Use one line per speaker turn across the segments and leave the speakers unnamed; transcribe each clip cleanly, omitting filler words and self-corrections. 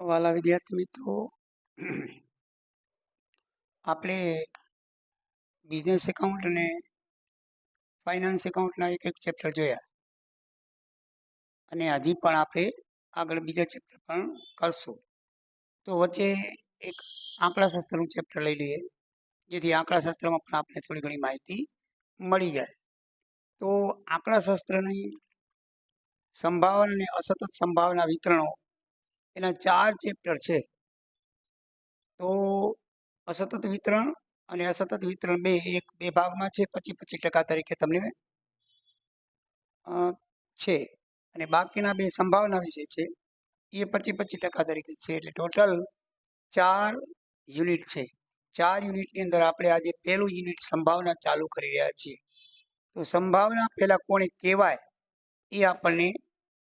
વાલા વિદ્યાર્થી મિત્રો, આપણે બિઝનેસ એકાઉન્ટ અને ફાઇનાન્સ એકાઉન્ટના એક ચેપ્ટર જોયા અને હજી પણ આપણે આગળ બીજા ચેપ્ટર પણ કરશું. તો વચ્ચે એક આંકડાશાસ્ત્રનું ચેપ્ટર લઈ લઈએ, જેથી આંકડાશાસ્ત્રમાં પણ આપણે થોડી ઘણી માહિતી મળી જાય. તો આંકડાશાસ્ત્રની સંભાવના અને અસતત સંભાવના વિતરણો એના 4 ચેપ્ટર છે. તો અસતત વિતરણ અને અસતત વિતરણ બે ભાગમાં છે. 25% તરીકે તમને છે અને બાકીના 2 સંભાવના વિશે છે, એ 25% તરીકે છે. એટલે ટોટલ 4 યુનિટ છે. 4 યુનિટની અંદર આપણે આજે પહેલું યુનિટ સંભાવના ચાલુ કરી રહ્યા છીએ. તો સંભાવના પહેલા કોને કહેવાય એ આપણને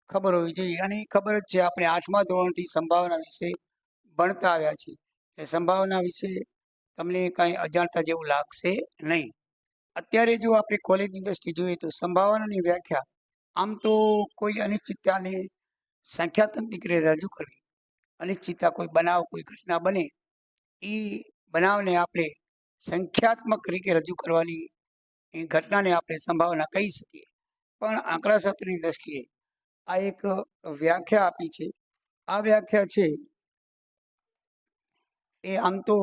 ખબર હોવી જોઈએ, અને એ ખબર જ છે. આપણે 8મા ધોરણથી સંભાવના વિશે ભણતા આવ્યા છીએ, એટલે સંભાવના વિશે તમને કાંઈ અજાણતા જેવું લાગશે નહીં. અત્યારે જો આપણે કોલેજની દ્રષ્ટિએ જોઈએ તો સંભાવનાની વ્યાખ્યા આમ તો કોઈ અનિશ્ચિતતાને સંખ્યાત્મક રીતે રજૂ કરવી. અનિશ્ચિતતા કોઈ બનાવ, કોઈ ઘટના બને, એ બનાવને આપણે સંખ્યાત્મક રીતે રજૂ કરવાની એ ઘટનાને આપણે સંભાવના કહી શકીએ. પણ આંકડાશાસ્ત્રની દ્રષ્ટિએ આ એક વ્યાખ્યા આપી છે. આ વ્યાખ્યા છે એ આમ તો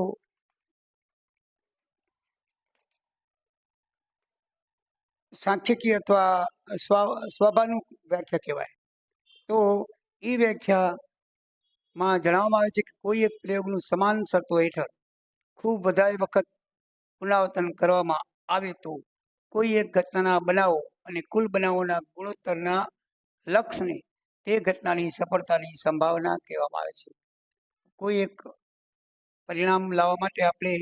સાંખ્યિકી અથવા સ્વાભાવિક વ્યાખ્યા કહેવાય. તો એ વ્યાખ્યામાં જણાવવામાં આવે છે કે કોઈ એક પ્રયોગનું સમાન શરતો હેઠળ ખૂબ વધારે વખત પુનરાવર્તન કરવામાં આવે તો કોઈ એક ઘટનાના બનાવો અને કુલ બનાવોના ગુણોત્તરના લક્ષને તે ઘટનાની સફળતાની સંભાવના કહેવામાં આવે છે. કોઈ એક પરિણામ લાવવા માટે આપણે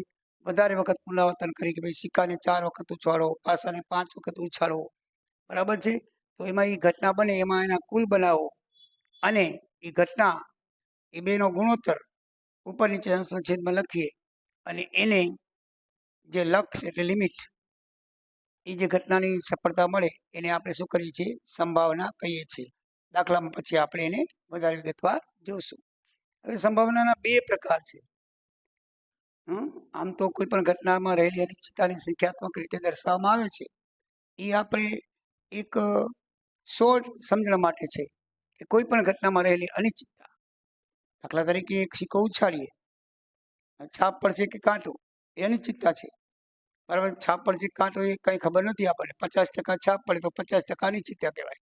વધારે વખત પુનરાવર્તન કરી કે ભાઈ સિક્કાને 4 વખત ઉછાળો, પાસાને 5 વખત ઉછાળો, બરાબર છે. તો એમાં એ ઘટના બને, એમાં એના કુલ બનાવો અને એ ઘટના, એ બેનો ગુણોત્તર ઉપર નીચે અંશના છેદમાં લખીએ અને એને જે લક્ષ એટલે લિમિટ, એ જે ઘટનાની સફળતા મળે એને આપણે શું કરીએ છીએ? સંભાવના કહીએ છીએ. દાખલામાં પછી આપણે એને વધારે વિગતવાર જોશું. હવે સંભાવનાના 2 પ્રકાર છે. આમ તો કોઈ પણ ઘટનામાં રહેલી અનિશ્ચિતતાને સંખ્યાત્મક રીતે દર્શાવવામાં આવે છે. એ આપણે એક શોર્ટ સમજણ માટે છે કે કોઈ પણ ઘટનામાં રહેલી અનિશ્ચિતતા, દાખલા તરીકે એક સિક્કો ઉછાળીએ, છાપ પડશે કે કાંટો, એ અનિશ્ચિતતા છે, બરાબર. છાપ પડશે કે કાંટો એ કંઈ ખબર નથી આપણને. 50% છાપ પડે તો 50% અનિશ્ચિતતા કહેવાય.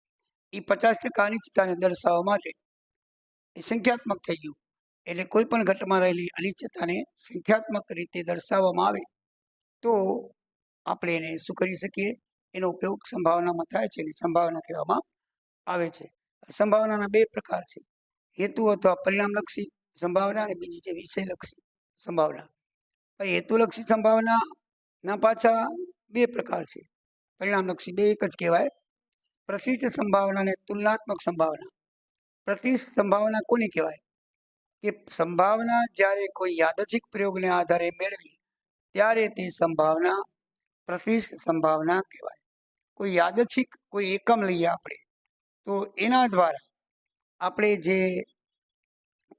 એ 50% અનિશ્ચિતતાને દર્શાવવા માટે એ સંખ્યાત્મક થઈ ગયું. એટલે કોઈ પણ ઘટનામાં રહેલી અનિશ્ચિતતાને સંખ્યાત્મક રીતે દર્શાવવામાં આવે તો આપણે એને શું કરી શકીએ? એનો ઉપયોગ સંભાવનામાં થાય છે અને સંભાવના કહેવામાં આવે છે. સંભાવનાના 2 પ્રકાર છે, હેતુ અથવા પરિણામલક્ષી સંભાવના અને બીજી છે વિષયલક્ષી સંભાવના. હેતુલક્ષી સંભાવનાના પાછા 2 પ્રકાર છે. પરિણામલક્ષી 2 એક જ કહેવાય. પ્રશિષ્ટ સંભાવના અને તુલનાત્મક સંભાવના. પ્રશિષ્ટ સંભાવના કોને કહેવાય? કે સંભાવના જ્યારે કોઈ યાદચ્છિક પ્રયોગને આધારે મેળવી ત્યારે તે સંભાવના પ્રશિષ્ટ સંભાવના કહેવાય. કોઈ યાદચ્છિક કોઈ એકમ લઈએ આપણે, તો એના દ્વારા આપણે જે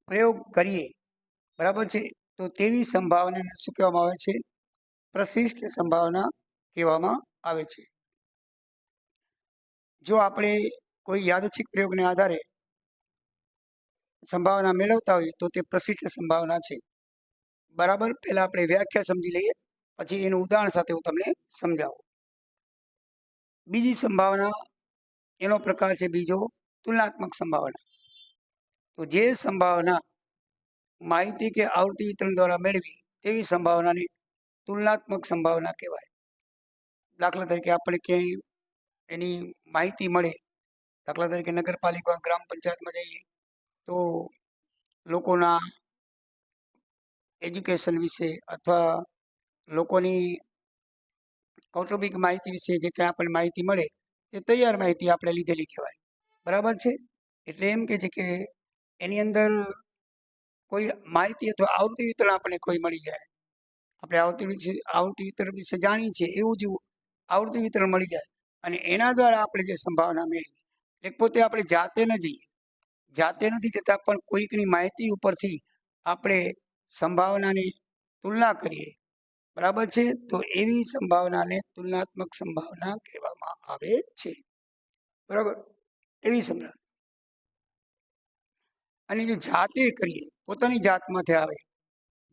પ્રયોગ કરીએ, બરાબર છે, તો તેવી સંભાવનાને શું કહેવામાં આવે છે? પ્રશિષ્ટ સંભાવના કહેવામાં આવે છે. જો આપણે કોઈ યાદચ્છિક પ્રયોગને આધારે સંભાવના મેળવતા હોઈએ તો તે પ્રશિષ્ટ સંભાવના છે, બરાબર. પહેલા આપણે વ્યાખ્યા સમજી લઈએ, પછી એનું ઉદાહરણ સાથે હું તમને સમજાવું. બીજી સંભાવના, એનો પ્રકાર છે બીજો તુલનાત્મક સંભાવના. તો જે સંભાવના માહિતી કે આવૃત્તિ વિતરણ દ્વારા મેળવી તેવી સંભાવનાને તુલનાત્મક સંભાવના કહેવાય. દાખલા તરીકે આપણે ક્યાંય એની માહિતી મળે, દાખલા તરીકે નગરપાલિકા ગ્રામ પંચાયતમાં જઈએ તો લોકોના એજ્યુકેશન વિશે અથવા લોકોની કૌટુંબિક માહિતી વિશે જે કંઈ આપણને માહિતી મળે તે તૈયાર માહિતી આપણે લીધેલી કહેવાય, બરાબર છે. એટલે એમ કે છે કે એની અંદર કોઈ માહિતી અથવા આવૃત્તિ વિતરણ આપણને કોઈ મળી જાય, આપણે આવૃત્તિ વિતરણ વિશે જાણીએ છીએ એવું જ આવૃત્તિ વિતરણ મળી જાય અને એના દ્વારા આપણે જે સંભાવના મેળવી, એટલે પોતે આપણે જાતે ન જઈએ, જાતે નથી જતા, પણ કોઈકની માહિતી ઉપરથી આપણે સંભાવનાની તુલના કરીએ, બરાબર છે, તો એવી સંભાવનાને તુલનાત્મક સંભાવના કહેવામાં આવે છે, બરાબર, એવી સંભાવના. અને જો જાતે કરીએ, પોતાની જાતમાંથી આવે,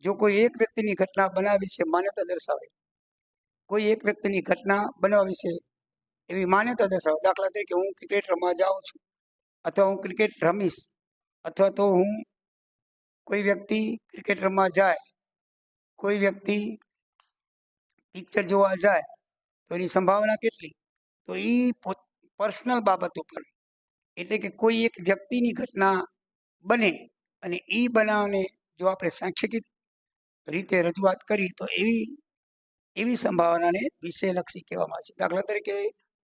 જો કોઈ એક વ્યક્તિની ઘટના બનવા વિશે માન્યતા દર્શાવે, કોઈ એક વ્યક્તિની ઘટના બનવા વિશે એવી માન્યતા દર્શાવે, દાખલા તરીકે હું ક્રિકેટ રમવા જાઉં છું, અથવા હું ક્રિકેટ રમીશ, અથવા તો હું કોઈ વ્યક્તિ ક્રિકેટ રમવા જાય, કોઈ વ્યક્તિ પિક્ચર જોવા જાય, તો એની સંભાવના કેટલી? તો એ પર્સનલ બાબતો પર, એટલે કે કોઈ એક વ્યક્તિની ઘટના બને અને એ બનાવને જો આપણે સાંખ્યિક રીતે રજૂઆત કરી તો એવી સંભાવનાને વિષયલક્ષી કહેવામાં આવે છે. દાખલા તરીકે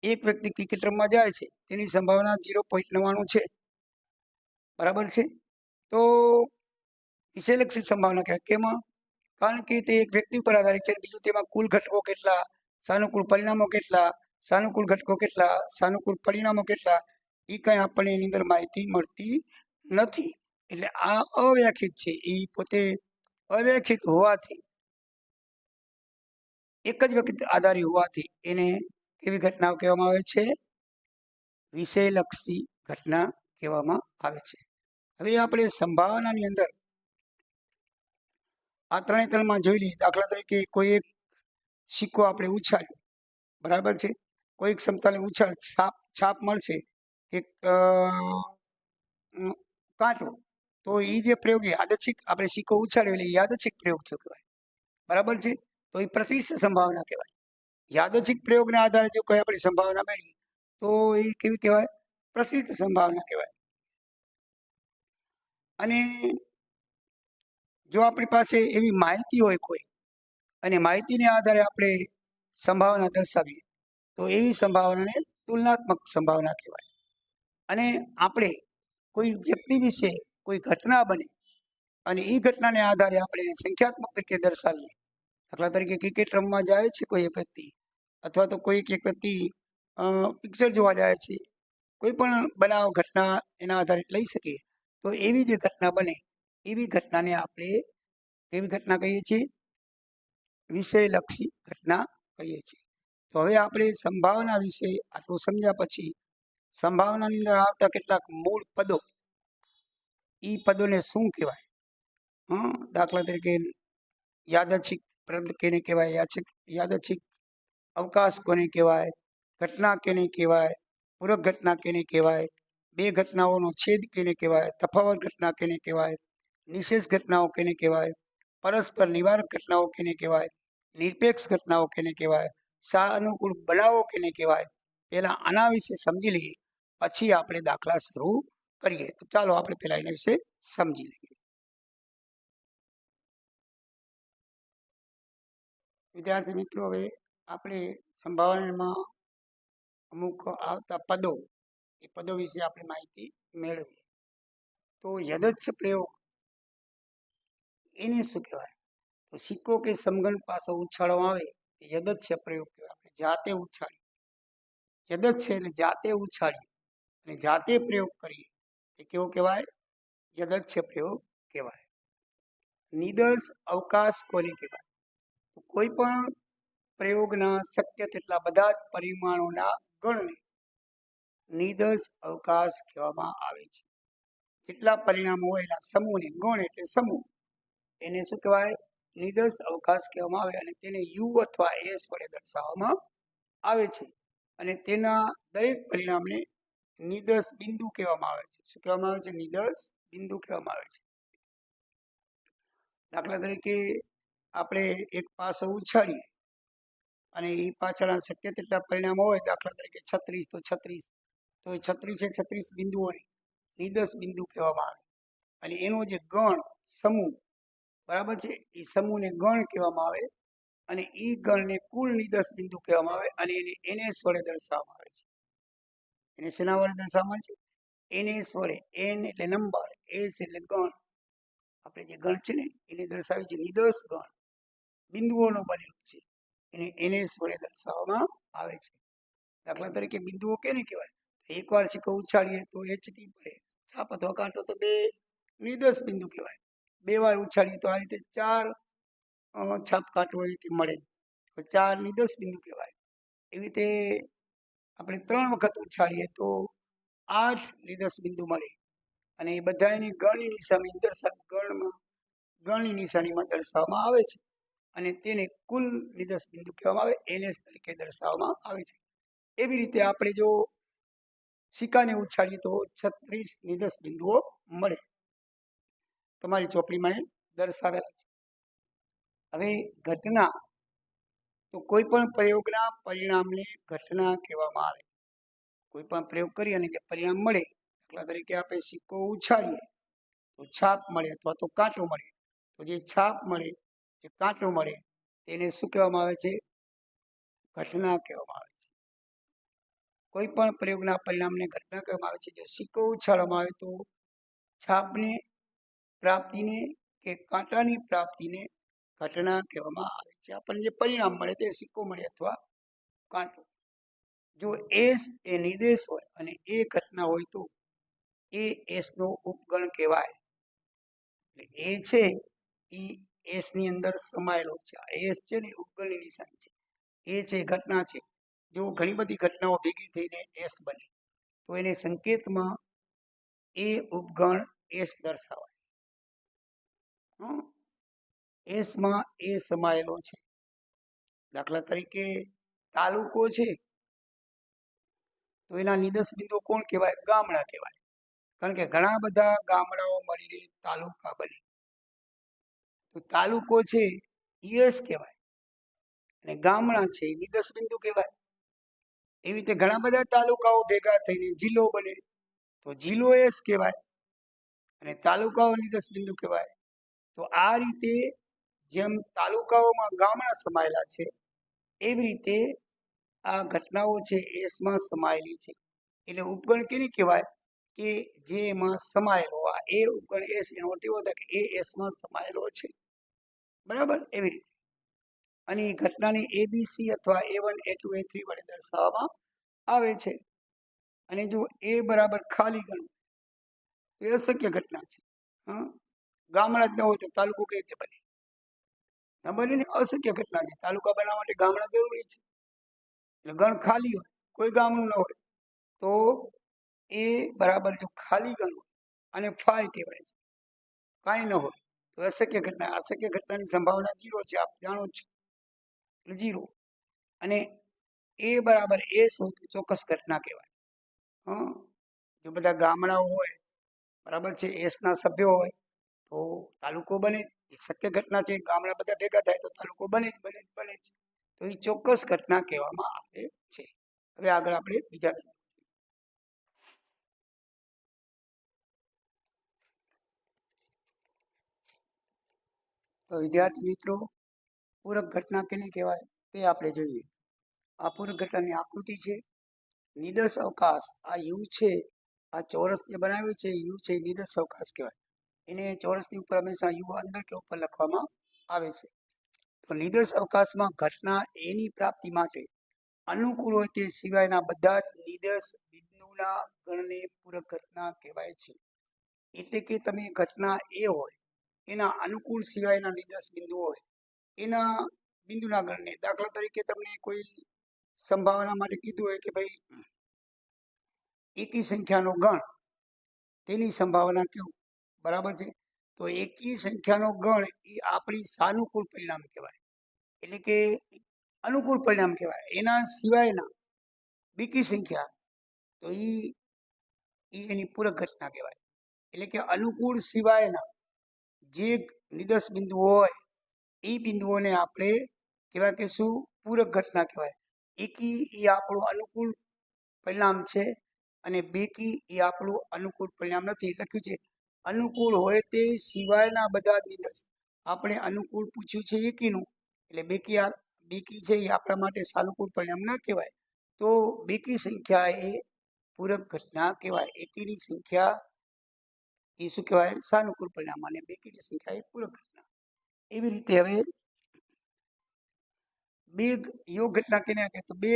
એક વ્યક્તિ ક્રિકેટ રમવા જાય છે, તેની સંભાવના 0.99 છે, બરાબર છે, તો વિષયલક્ષી સંભાવના કહેવાય. કેમાં? કારણ કે તે એક વ્યક્તિ ઉપર આધારિત છે, બીજું તેમાં કુલ ઘટકો કેટલા, સાનુકૂળ પરિણામો કેટલા, સાનુકૂળ ઘટકો કેટલા, સાનુકૂળ પરિણામો કેટલા, એ કંઈ આપણને એની અંદર માહિતી મળતી નથી. એટલે આ અવ્યાખ્યાયિત છે, એ પોતે અવ્યાખ્યાયિત હોવાથી, એક જ વ્યક્તિ આધારી હોવાથી એને કેવી ઘટનાઓ કહેવામાં આવે છે? વિષયલક્ષી ઘટના કહેવામાં આવે છે. હવે આપણે સંભાવનાની અંદર આ ત્રણમાં જોઈ લઈએ. દાખલા તરીકે કોઈ એક સિક્કો આપણે ઉછાળ્યો, બરાબર છે, કોઈક ક્ષમતાને ઉછાળ છાપ મળશે કે કાંટો, તો એ જે પ્રયોગ યાદચ્છિક, આપણે સિક્કો ઉછાળ્યો એટલે યાદચ્છિક પ્રયોગ થયો કહેવાય, બરાબર છે, તો એ પ્રતિષ્ઠિત સંભાવના કહેવાય. યાદચ્છિક પ્રયોગના આધારે જો કોઈ આપણી સંભાવના મેળવી તો એ કેવી કહેવાય? પ્રતિષ્ઠિત સંભાવના કહેવાય. અને જો આપણી પાસે એવી માહિતી હોય કોઈ, અને માહિતીને આધારે આપણે સંભાવના દર્શાવીએ, તો એવી સંભાવનાને તુલનાત્મક સંભાવના કહેવાય. અને આપણે કોઈ વ્યક્તિ વિશે કોઈ ઘટના બને અને એ ઘટનાને આધારે આપણે એને સંખ્યાત્મક તરીકે દર્શાવીએ, દાખલા તરીકે ક્રિકેટ રમવા જાય છે કોઈ એક વ્યક્તિ, અથવા તો કોઈ એક વ્યક્તિ પિક્ચર જોવા જાય છે, કોઈ પણ બનાવ ઘટના એના આધારિત લઈ શકીએ, તો એવી જે ઘટના બને એવી ઘટનાને આપણે કેવી ઘટના કહીએ છીએ? વિષયલક્ષી ઘટના કહીએ છીએ. તો હવે આપણે સંભાવના વિશે આટલું સમજ્યા પછી સંભાવનાની અંદર આવતા કેટલાક મૂળ પદો, એ પદોને શું કહેવાય? દાખલા તરીકે યાદચ્છિક પદ કેને કહેવાય, યાદચ્છિક અવકાશ કોને કહેવાય, ઘટના કેને કહેવાય, પૂરક ઘટના કેને કહેવાય, બે ઘટનાઓનો છેદ કેને કહેવાય, તફાવત ઘટના કેને કહેવાય, નિશેષ ઘટનાઓ કેને કહેવાય, પરસ્પર નિવારક ઘટનાઓ કેને કહેવાય, નિરપેક્ષ ઘટનાઓ કેને કહેવાય, સાનુકૂળ બનાવો કેને કહેવાય. પહેલા આના વિશે સમજી લઈએ, પછી આપણે દાખલા શરૂ કરીએ. તો ચાલો આપણે પહેલા એના વિશે સમજી લઈએ. વિદ્યાર્થી મિત્રો, હવે આપણે સંભાવનામાં અમુક આવતા પદો, એ પદો વિશે આપણે માહિતી મેળવીએ. તો યદચ્છ પ્રયોગ એને શું કહેવાય? તો સિક્કો કે સમઘન પાસો ઉછાળવામાં આવે યદચ્છ પ્રયોગ કહેવાય. આપણે જાતે ઉછાળી, યદચ્છ એટલે જાતે ઉછાળી અને જાતે પ્રયોગ કરીએ એ કેવો કહેવાય? યદચ્છ પ્રયોગ કહેવાય. નિદર્શ અવકાશ કોને કહેવાય? તો કોઈ પણ પ્રયોગના શક્ય તેટલા બધા જ પરિમાણોના ગણને નિદર્શ અવકાશ કહેવામાં આવે છે. કેટલા પરિણામો હોય એના સમૂહને ગણ એટલે સમૂહ, એને શું કહેવાય? નિદર્શ અવકાશ કહેવામાં આવે. અને તેને યુ અથવા એસ વડે દર્શાવવામાં આવે છે. અને તેના દરેક પરિણામને નિદર્શ બિંદુ કહેવામાં આવે છે. શું કહેવામાં આવે છે? નિદર્શ બિંદુ કહેવામાં આવે છે. દાખલા તરીકે આપણે એક પાસો ઉછાળીએ અને એ પાછળના શક્ય તેટલા પરિણામો હોય, દાખલા તરીકે 36 તો 36, તો એ 36 બિંદુઓને નિદર્શ બિંદુ કહેવામાં આવે. અને એનો જે ગણ સમૂહ, બરાબર છે, એ સમૂહને ગણ કહેવામાં આવે. અને એ ગણને કુલ નિદર્શ બિંદુ કહેવામાં આવે. અને એને એનએસ વડે દર્શાવવામાં આવે છે. એને શેના વડે દર્શાવવામાં આવે છે? એનએસ વડે. એન એટલે નંબર, એસ એટલે ગણ. આપણે જે ગણ છે ને એને દર્શાવે છે નિદર્શ ગણ, બિંદુઓનો બનેલું છે, એને એનએસ વડે દર્શાવવામાં આવે છે. દાખલા તરીકે બિંદુઓ કેને કહેવાય? એકવાર સિક્કો ઉછાળીએ તો એચટી પડે, છાપ અથવા કાંટો તો બે નિર્દેશ બિંદુ કહેવાય. બે વાર ઉછાળીએ તો આ રીતે ચાર છાપ કાંટો અહીંથી મળે, તો ચાર નિર્દેશ બિંદુ કહેવાય. એવી રીતે આપણે 3 વખત ઉછાળીએ તો 8 નિર્દેશ બિંદુ મળે, અને એ બધા એની ગણની નિશાની ગણની નિશાનીમાં દર્શાવવામાં આવે છે, અને તેને કુલ નિર્દેશ બિંદુ કહેવામાં આવે, NS તરીકે દર્શાવવામાં આવે છે. એવી રીતે આપણે જો સિક્કાને ઉછાળીએ તો 36 નિર્દેશ બિંદુઓ મળે, તમારી ચોપડીમાં એ દર્શાવેલા છે. હવે ઘટના, તો કોઈ પણ પ્રયોગના પરિણામને ઘટના કહેવામાં આવે. કોઈ પણ પ્રયોગ કરી અને જે પરિણામ મળે, દાખલા તરીકે આપણે સિક્કો ઉછાળીએ તો છાપ મળે અથવા તો કાંટો મળે, તો જે છાપ મળે, જે કાંટો મળે, તેને શું કહેવામાં આવે છે? ઘટના કહેવામાં આવે છે. કોઈ પણ પ્રયોગના પરિણામને ઘટના કહેવામાં આવે છે. જો સિક્કો ઉછાળવામાં આવે તો છાપને પ્રાપ્તિને કે કાંટાની પ્રાપ્તિને ઘટના કહેવામાં આવે છે. આપણને જે પરિણામ મળે તે સિક્કો મળે અથવા કાંટો. જો એસ એ નિર્દેશ હોય અને એ ઘટના હોય તો એ એસ નો ઉપગણ કહેવાય. એ છે એ એસ ની અંદર સમાયેલો છે. આ એસ છે ને ઉપગણની નિશાની છે. એ છે ઘટના છે. જો ઘણી બધી ઘટનાઓ ભેગી થઈને એસ બને તો એને સંકેતમાં એ ઉપગણ એસ દર્શાવાય. એસમાં એ સમાયેલો છે. દાખલા તરીકે તાલુકો છે તો એના નિર્દેશ બિંદુ કોણ કહેવાય? ગામડા કહેવાય. કારણ કે ઘણા બધા ગામડાઓ મળીને તાલુકા બને, તો તાલુકો છે એસ કહેવાય, અને ગામડા છે એ નિર્દેશ બિંદુ કહેવાય. એવી રીતે ઘણા બધા તાલુકાઓ ભેગા થઈને જિલ્લો બને, તો જિલ્લો એસ કહેવાય, અને તાલુકાઓ નિર્દેશ બિંદુ કહેવાય. તો આ રીતે જેમ તાલુકાઓમાં ગામડા સમાયેલા છે, એવી રીતે આ ઘટનાઓ છે એસમાં સમાયેલી છે. એટલે ઉપગણ કેને કહેવાય? કે જે એમાં સમાયેલો, આ એ ઉપગણ એસ, એનો અર્થ એવો થાય કે એ એસમાં સમાયેલો છે. બરાબર? એવી રીતે. અને એ ઘટનાને ABC અથવા A1, A2, A3 વડે દર્શાવવામાં આવે છે. અને જો એ બરાબર ખાલી ગણવું તો એ અશક્ય ઘટના છે. ગામડા જ ન હોય તો તાલુકો કઈ રીતે બને? ન બને ને, અશક્ય ઘટના છે. તાલુકા બનાવવા માટે ગામડા જરૂરી છે. એટલે ગણ ખાલી હોય, કોઈ ગામનું ન હોય, તો એ બરાબર જો ખાલી ગણ હોય અને ફાય કહેવાય છે, કાંઈ ન હોય તો અશક્ય ઘટના. અશક્ય ઘટનાની સંભાવના 0 છે, આપ જાણો છો, એટલે 0. અને એ બરાબર એસ હોય તો ચોક્કસ ઘટના કહેવાય. જો બધા ગામડાઓ હોય, બરાબર છે, એસના સભ્યો હોય તો તાલુકો બને, એ શક્ય ઘટના છે. ગામડા બધા ભેગા થાય તો તાલુકો બને જ. તો એ ચોક્કસ ઘટના કહેવામાં આવે છે. હવે આગળ આપણે બીજા, તો વિદ્યાર્થી મિત્રો, પૂરક ઘટના કેને કહેવાય તે આપણે જોઈએ. આ પૂરક ઘટનાની આકૃતિ છે. નિર્દેશ અવકાશ, આ યુ છે, આ ચોરસ જે બનાવ્યું છે યુ છે, નિર્દેશ અવકાશ કહેવાય. એને ચોરસની ઉપર હંમેશા યુ અંદર કે ઉપર લખવામાં આવે છે. તો નિર્દેશ અવકાશમાં ઘટના એની પ્રાપ્તિ માટે અનુકૂળ હોય તે સિવાયના બધા જ નિર્દેશ બિંદુના ગણને પૂરક ઘટના કહેવાય છે. એટલે કે તમે ઘટના એ હોય એના અનુકૂળ સિવાયના નિર્દેશ બિંદુ હોય એના બિંદુના ગણને, દાખલા તરીકે તમને કોઈ સંભાવના માટે કીધું હોય કે ભાઈ એકી સંખ્યાનો ગણ, તેની સંભાવના કેવું? બરાબર છે. તો એકી સંખ્યાનો ગણ એ આપણી સાનુકૂળ પરિણામ કહેવાય, એટલે કે અનુકૂળ પરિણામ કહેવાય. એના સિવાયના બેકી સંખ્યા તો એ એની પૂરક ઘટના કહેવાય. એટલે કે અનુકૂળ સિવાયના જે નિર્દેશ બિંદુ હોય એ બિંદુઓને આપણે કહેવાય કે શું? પૂરક ઘટના કહેવાય. એકી એ આપણું અનુકૂળ પરિણામ છે, અને બેકી એ આપણું અનુકૂળ પરિણામ નથી. લખ્યું છે અનુકૂળ હોય તે સિવાયના બધા નિર્દેશ. આપણે અનુકૂળ પૂછ્યું છે એકીનું, એટલે બેકી છે એ આપણા માટે સાનુકૂળ પરિણામ ના કહેવાય. તો બેકી સંખ્યા એ પૂરક ઘટના કહેવાય. એકીની સંખ્યા એ શું કહેવાય? સાનુકૂળ પરિણામ, અને બેકીની સંખ્યા એ પૂરક ઘટના. એવી રીતે હવે બે યોગ ઘટના કેને કહે? તો બે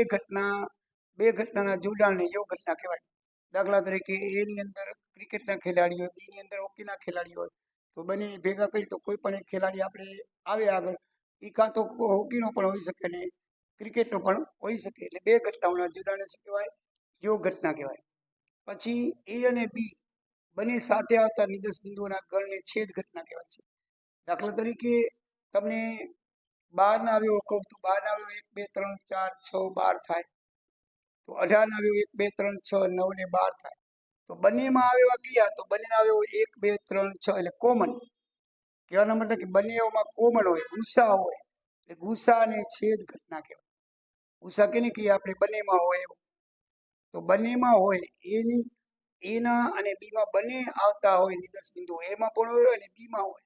ઘટનાના જોડાણને યોગ ઘટના કહેવાય. દાખલા તરીકે એની અંદર ક્રિકેટના ખેલાડી હોય, બીની અંદર હોકીના ખેલાડી હોય, તો બંને ભેગા કરી તો કોઈ પણ એક ખેલાડી આપણે આવે આગળ, એ કાં તો હોકીનો પણ હોઈ શકે ને ક્રિકેટનો પણ હોઈ શકે. એટલે બે ઘટનાઓના જુદાને શું કહેવાય? યોગ ઘટના કહેવાય. પછી એ અને બી બંને સાથે આવતા નિર્દેશ બિંદુઓના ગણને છેદ ઘટના કહેવાય છે. દાખલા તરીકે તમને 12 ના આવ્યો કહું તો 12 ના આવ્યો 1 2 3 4 6 12 થાય, તો 18 ના આવ્યો 1 2 3 6 9 ને 12 થાય. તો બંનેમાં આવ્યા કયા? તો બંનેના આવ્યો 1 2 3 6 એટલે કોમન. કહેવાનો મતલબ કે બંનેઓમાં કોમન હોય, ગુસા હોય, એટલે ગુસા અને છેદ ઘટના કહેવાય. ગુસા કેને કહીએ આપણે? બંનેમાં હોય એવું. તો બંનેમાં હોય એની એના અને બીમાં બંને આવતા હોય નિર્દેશ બિંદુ, એમાં પણ હોય અને બીમાં હોય,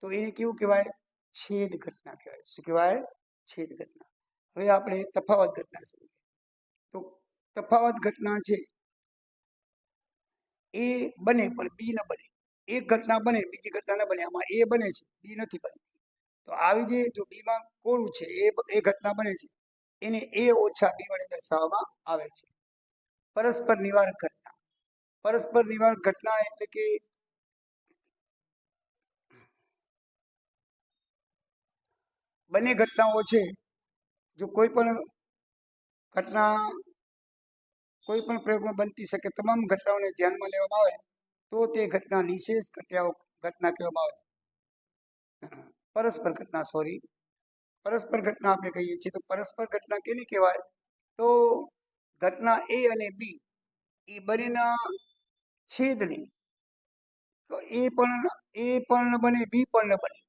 તો એને કેવું કહેવાય? છેદ ઘટના કહેવાય. શું કહેવાય? છેદ ઘટના. હવે આપણે તફાવત ઘટના સમજીએ. તો તફાવત ઘટના છે એ બને પણ બી ન બને. એક ઘટના બને બીજી ઘટના ન બને. આમાં એ બને છે, બી નથી બનતી. તો આવી જે જો બીમાં કોરું છે એ ઘટના બને છે, એને એ ઓછા બી વડે દર્શાવવામાં આવે છે. પરસ્પર નિવારક ઘટના. પરસ્પર નિવારક ઘટના એટલે કે બંને ઘટનાઓ છે, જો કોઈ પણ ઘટના કોઈ પણ પ્રયોગમાં બનતી શકે તમામ ઘટનાઓને ધ્યાનમાં લેવામાં આવે તો તે ઘટના નિશેષ ઘટના કહેવામાં આવે. પરસ્પર ઘટના, સોરી, પરસ્પર ઘટના આપણે કહીએ છીએ. તો પરસ્પર ઘટના કેને કહેવાય? તો ઘટના એ અને બી એ બંનેના છેદની, તો એ પણ ન બને, બી પણ ન બને.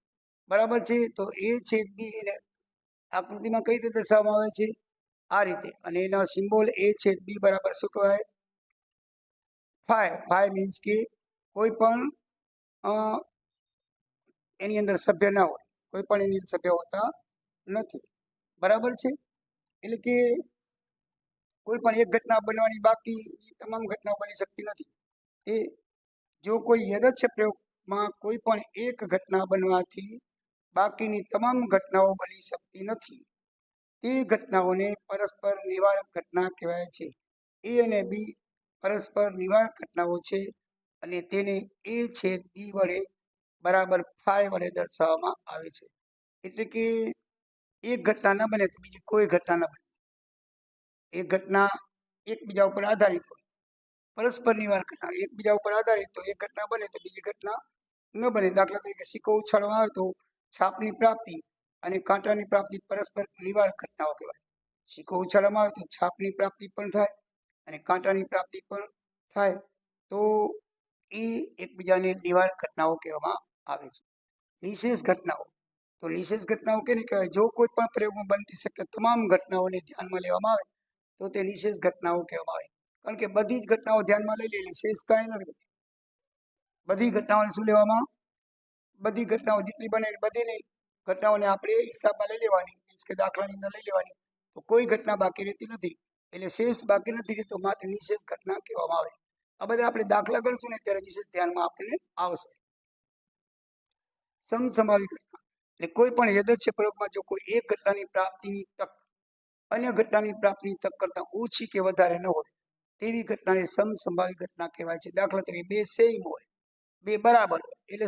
બરાબર છે? તો એ છેદ બી એને આકૃતિમાં કઈ રીતે દર્શાવવામાં આવે છે? આ રીતે. અને એનો સિમ્બોલ એ છેદ બી બરાબર શું કહેવાય? ફાય. ફાય મીન્સ કે કોઈ પણ એની અંદર સભ્ય ના હોય, કોઈ પણ એની સભ્ય હોતા નથી. બરાબર છે? એટલે કે કોઈ પણ એક ઘટના બનવાની બાકી તમામ ઘટનાઓ બની શકતી નથી. એ જો કોઈ યદચ્છ પ્રયોગમાં કોઈ પણ એક ઘટના બનવાથી બાકીની તમામ ઘટનાઓ બની શકતી નથી, તે ઘટનાઓને પરસ્પર નિવારક ઘટના કહેવાય છે. એ અને બી પરસ્પર નિવારક ઘટનાઓ છે અને તેને એ છેદ બી વડે બરાબર ફાય વડે દર્શાવવામાં આવે છે. એટલે કે એક ઘટના ન બને તો બીજી કોઈ ઘટના ન બને. એક ઘટના એકબીજા ઉપર આધારિત હોય, પરસ્પર નિવારક ઘટના એકબીજા ઉપર આધારિત, તો એક ઘટના બને તો બીજી ઘટના ન બને. દાખલા તરીકે સિક્કો ઉછાળવામાં આવે તો છાપની પ્રાપ્તિ અને કાંટાની પ્રાપ્તિ પરસ્પર નિવારક ઘટનાઓ કહેવાય. સિક્કો ઉછાળવામાં આવે તો છાપની પ્રાપ્તિ પણ થાય અને કાંટાની પ્રાપ્તિ પણ થાય, તો એ એકબીજાને નિવારક ઘટનાઓ કહેવામાં આવે છે. નિશેષ ઘટનાઓ. તો નિશેષ ઘટનાઓ કેને કહેવાય? જો કોઈ પણ પ્રયોગમાં બનતી શકે તમામ ઘટનાઓને ધ્યાનમાં લેવામાં આવે તો તે નિશેષ ઘટનાઓ કહેવામાં આવે. કારણ કે બધી જ ઘટનાઓ ધ્યાનમાં લઈ લે, શેષ કાંઈ નથી. બધી ઘટનાઓને શું લેવામાં? બધી ઘટનાઓ જેટલી બને બધી ઘટનાઓને આપણે હિસાબમાં લઈ લેવાની, મીન્સ કે દાખલાની અંદર લઈ લેવાની. તો કોઈ ઘટના બાકી રહેતી નથી, એટલે શેષ બાકી નથી રહેતો, માત્ર નિશેષ ઘટના કહેવામાં આવે. આ બધા આપણે દાખલા ગણશું ને ત્યારે વિશેષ ધ્યાનમાં આપણને આવશે. સમસમાવી ઘટના એટલે કોઈ પણ યદચ્છ પ્રયોગમાં જો કોઈ એક ઘટનાની પ્રાપ્તિની તક અન્ય ઘટનાની પ્રાપ્તિની તક કરતાં ઓછી કે વધારે ન હોય તેવી ઘટનાને સમસમાવી ઘટના કહેવાય છે. દાખલા તરીકે બે સેમ હોય, બે બરાબર હોય એટલે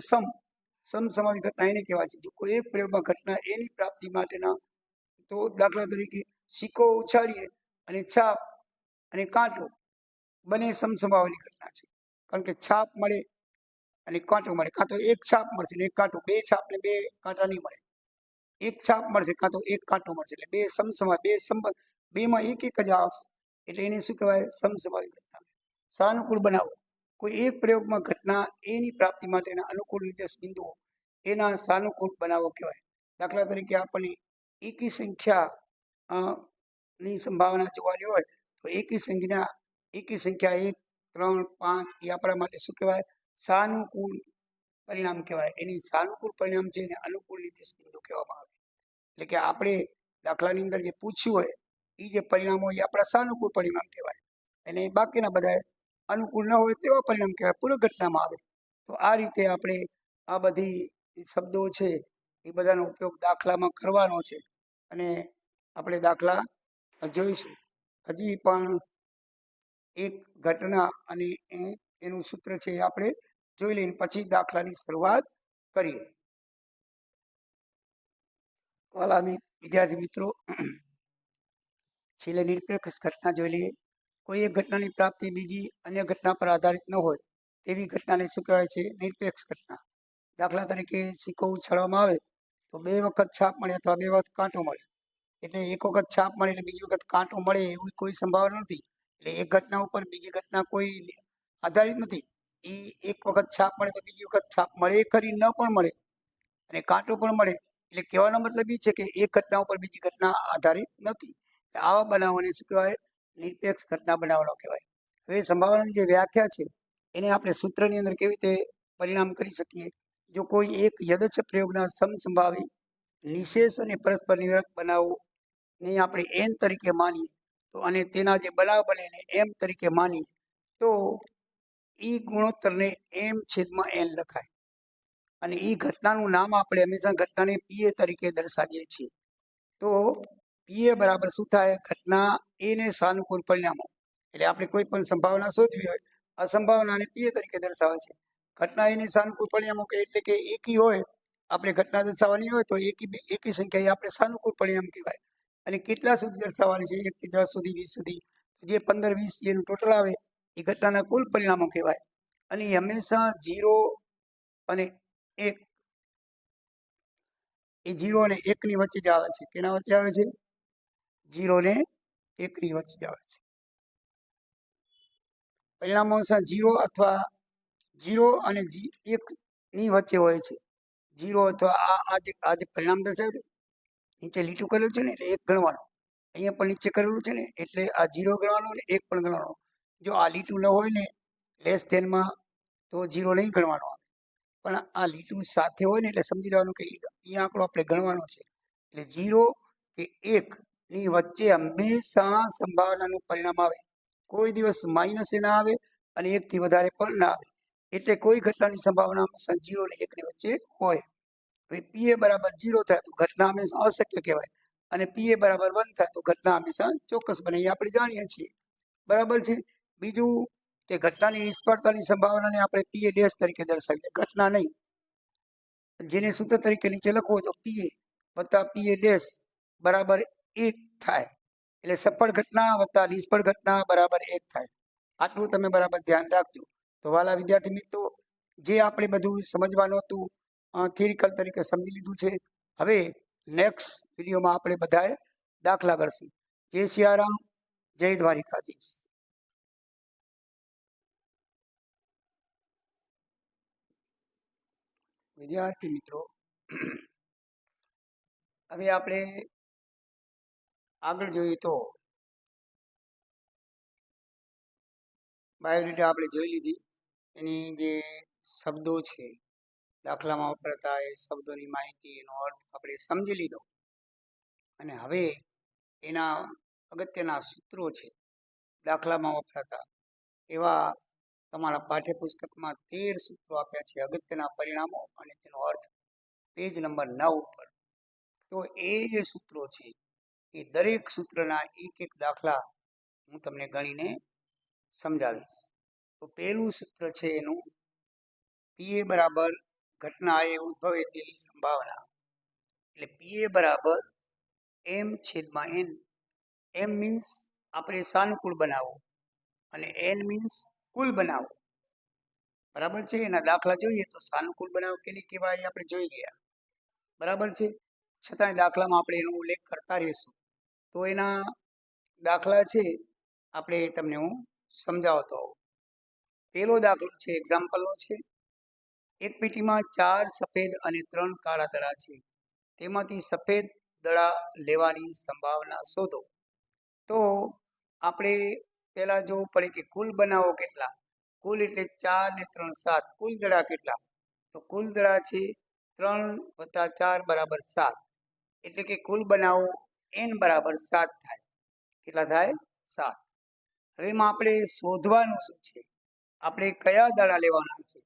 સમસમાવી ઘટના એને કહેવાય છે. જો કોઈ એક પ્રયોગમાં ઘટના એની પ્રાપ્તિ માટેના, તો દાખલા તરીકે સિક્કો ઉછાળીએ અને છાપ અને કાંટો બંને સમસમાવેલી ઘટના છે. કારણ કે છાપ મળે અને કાંટો મળે, કાં તો એક છાપ મળશે ને એક કાંટો, બે છાપ ને બે કાંટા નહીં મળે. એક છાપ મળશે કાં તો એક કાંટો મળશે, એટલે બે સમસમા, બેમાં એક એક જ આવશે, એટલે એને શું કહેવાય? સમસમાવી ઘટના. સાનુકૂળ બનાવો. કોઈ એક પ્રયોગમાં ઘટના એની પ્રાપ્તિ માટેના અનુકૂળ નિર્દેશ બિંદુઓ એના સાનુકૂળ બનાવો કહેવાય. દાખલા તરીકે આપણને એકી સંખ્યા ની સંભાવના જોવાની હોય તો એકી સંખ્યા 1, 3, 5 એ આપણા માટે શું કહેવાય? સાનુકૂળ પરિણામ કહેવાય. એની સાનુકૂળ પરિણામ છે એને અનુકૂળ નિર્દેશ બિંદુ કહેવામાં આવે. એટલે કે આપણે દાખલાની અંદર જે પૂછ્યું હોય એ જે પરિણામો એ આપણા સાનુકૂળ પરિણામ કહેવાય, અને બાકીના બધા અનુકૂળ ન હોય તેવા પરિણામ કહેવાય, પૂરક ઘટનામાં આવે. તો આ રીતે આપણે આ બધી શબ્દો છે એ બધાનો ઉપયોગ દાખલામાં કરવાનો છે, અને આપણે દાખલા જોઈશું. હજી પણ એક ઘટના અને એનું સૂત્ર છે એ આપણે જોઈ લઈને પછી દાખલાની શરૂઆત કરીએ. વાલા વિદ્યાર્થી મિત્રો, છેલ્લે નિરપેક્ષ ઘટના જોઈ લઈએ. કોઈ એક ઘટનાની પ્રાપ્તિ બીજી અન્ય ઘટના પર આધારિત ન હોય તેવી ઘટનાને શું કહેવાય છે? નિરપેક્ષ ઘટના. દાખલા તરીકે સિક્કો ઉછાળવામાં આવે તો 2 વખત છાપ મળે અથવા 2 વખત કાંટો મળે. એટલે એક વખત છાપ મળે એટલે બીજી વખત કાંટો મળે એવી કોઈ સંભાવના નથી. એટલે એક ઘટના ઉપર બીજી ઘટના કોઈ આધારિત નથી. એ એક વખત છાપ મળે તો બીજી વખત છાપ મળે ખરી, ન પણ મળે અને કાંટો પણ મળે. એટલે કહેવાનો મતલબ એ છે કે એક ઘટના ઉપર બીજી ઘટના આધારિત નથી. આવા બનાવોને શું કહેવાય? નિરપેક્ષ ઘટના બનાવવાનો કહેવાય. હવે સંભાવનાની જે વ્યાખ્યા છે એને આપણે સૂત્રની અંદર કેવી રીતે પરિણામ કરી શકીએ? જો કોઈ એક યદચ્છ પ્રયોગના સમસંભાવી નિશેષ અને પરસ્પર નિવર્ત બનાવોને આપણે n તરીકે માનીએ તો અને તેના જે બનાવ બને એને m તરીકે માનીએ તો એ ગુણોત્તરને m/n લખાય. અને એ ઘટનાનું નામ આપણે હંમેશા ઘટનાને PA તરીકે દર્શાવીએ છીએ. તો PA બરાબર શું થાય? ઘટના એને સાનુકૂળ પરિણામો. એટલે આપણે કોઈ પણ સંભાવના શોધવી હોય, અસંભાવનાને PA તરીકે દર્શાવે છે. ઘટના એને સાનુકૂળ પરિણામો કે એટલે કે એકી હોય, આપણે ઘટના દર્શાવવાની હોય તો એકી સંખ્યા એ આપણે સાનુકૂળ પરિણામ કહેવાય. અને કેટલા સુધી દર્શાવવાની છે? 1 થી 10 સુધી, 20 સુધી. જે 15, 20 જેનું ટોટલ આવે એ ઘટનાના કુલ પરિણામો કહેવાય. અને એ હંમેશા 0 અને 1, એ 0 અને 1 ની વચ્ચે જ આવે છે. કેના વચ્ચે આવે છે? 0 અને 1 ની વચ્ચે જ આવે છે. પરિણામો 0 અથવા 0 અને 1 ની વચ્ચે હોય છે. 0 અથવા આ જે પરિણામ દર્શાવ્યું નીચે લીટું કરેલું છે ને એટલે 1 ગણવાનો. અહીંયા પણ નીચે કરેલું છે ને એટલે આ 0 ગણવાનો અને 1 પણ ગણવાનો. જો આ લીટું ન હોય ને લેસ ધેનમાં તો 0 નહીં ગણવાનો આવે. પણ આ લીટું સાથે હોય ને એટલે સમજી લેવાનું કે એ આંકડો આપણે ગણવાનો છે. એટલે 0 કે 1 ની વચ્ચે હંમેશા સંભાવનાનું પરિણામ આવે. કોઈ દિવસ માઇનસ ના આવે અને 1 થી વધારે પણ ના આવે. એટલે કોઈ ઘટનાની સંભાવના 0 અને 1 ની વચ્ચે હોય. હવે PA બરાબર 0 થાય તો ઘટના હંમેશા અશક્ય કહેવાય અને PA બરાબર 1 થાય તો ઘટના હંમેશા ચોક્કસ બને. એ આપણે જાણીએ છીએ. બરાબર છે. બીજું કે ઘટનાની નિષ્ફળતાની સંભાવનાને આપણે PA ડેશ તરીકે દર્શાવીએ, ઘટના નહીં. જેને સૂત્ર તરીકે નીચે લખવો તો PA વત્તા PA ડેશ બરાબર 1 થાય. એટલે સફળ ઘટના વત્તા નિષ્ફળ ઘટના બરાબર 1 થાય. આટલું તમે બરાબર ધ્યાન રાખજો. તો વાલા વિદ્યાર્થી મિત્રો, જે આપણે બધું સમજવાનું હતું થિયરિકલ તરીકે સમજી લીધું છે. હવે નેક્સ્ટ વિડીયોમાં આપણે બધાએ દાખલા કરશું. જય સિયારામ, જય દ્વારિકાધીશ. વિદ્યાર્થી મિત્રો, હવે આપણે આગળ જોઈએ તો બાયોડેટા આપણે જોઈ લીધી. એની જે શબ્દો છે દાખલામાં વપરાતા એ શબ્દોની માહિતી, એનો અર્થ આપણે સમજી લીધો. અને હવે એના અગત્યના સૂત્રો છે દાખલામાં વપરાતા એવા તમારા પાઠ્યપુસ્તકમાં 13 સૂત્રો આપ્યા છે, અગત્યના પરિણામો અને તેનો અર્થ, પેજ નંબર 9 ઉપર. તો એ જે સૂત્રો છે એ દરેક સૂત્રના એક દાખલા હું તમને ગણીને સમજાવીશ. તો પહેલું સૂત્ર છે એનું PA બરાબર ઘટના એ ઉદ્ભવે તેવી સંભાવના. એટલે PA બરાબર m/n. m મીન્સ આપણે સાનુકૂળ બનાવો અને n મીન્સ કુલ બનાવો. બરાબર છે. એના દાખલા જોઈએ તો સાનુકૂળ બનાવો કેને કહેવાય આપણે જોઈ ગયા. બરાબર છે. છતાંય દાખલામાં આપણે એનો ઉલ્લેખ કરતા રહીશું. તો એના દાખલા છે આપણે તમને હું સમજાવતો હોઉં. પહેલો દાખલો છે એક્ઝામ્પલનો છે. એક પેટીમાં 4 સફેદ અને 3 કાળા દડા છે. તેમાંથી સફેદ દડા લેવાની સંભાવના શોધો. તો આપણે પહેલા જોવું પડે કે કુલ બનાવો કેટલા. કુલ એટલે 4 ને 3 7. કુલ દડા કેટલા? તો કુલ દડા છે 3 વત્તા 4 બરાબર 7. એટલે કે કુલ બનાવો n બરાબર 7 થાય. કેટલા થાય? 7. હવે એમાં આપણે શોધવાનું શું છે? આપણે કયા દડા લેવાના છે?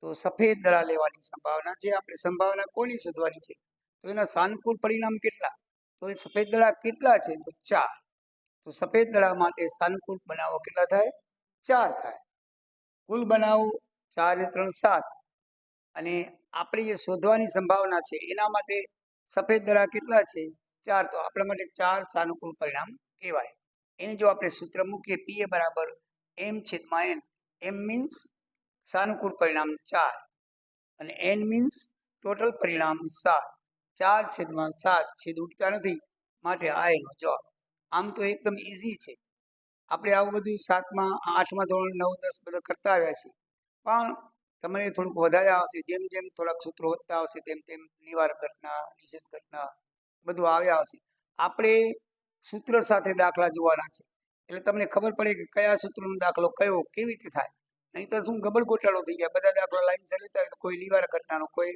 તો સફેદ દડા લેવાની સંભાવના છે. આપણે સંભાવના કોની શોધવાની છે? તો એના સાનુકૂળ પરિણામ કેટલા? તો એ સફેદ દડા કેટલા છે? તો 4. તો સફેદ દડા માટે સાનુકૂળ બનાવો કેટલા થાય? 4 થાય. કુલ બનાવો 4 ને 3 7. અને આપણે જે શોધવાની સંભાવના છે એના માટે સફેદ દરા કેટલા છે? 4. તો આપણા માટે 4 સાનુકૂળ પરિણામ કહેવાય. એને જો આપણે સૂત્ર મૂકીએ પીએ બરાબર m/n. m મીન્સ સાનુકૂળ પરિણામ 4 અને n મીન્સ ટોટલ પરિણામ 7. 4/7 છેદ ઉડતા નથી માટે આ એનો જવાબ. આમ તો એકદમ ઇઝી છે. આપણે આવું બધું 7મા 8મા ધોરણ 9 10 બધા કરતા આવ્યા છીએ, પણ તમને થોડુંક વધારે આવશે. જેમ જેમ થોડાક સૂત્રો વધતા આવશે તેમ તેમ નિવારક ઘટના, નિશેષ ઘટના બધું આવ્યા આવશે. આપણે સૂત્ર સાથે દાખલા જોવાના છે એટલે તમને ખબર પડે કે કયા સૂત્રનો દાખલો કયો કેવી રીતે થાય. નહીં તો શું ગબડ ગોટાળો થઈ જાય. બધા દાખલા લાઈનસર લેતા હોય તો કોઈ નિવારક ઘટનાનો, કોઈ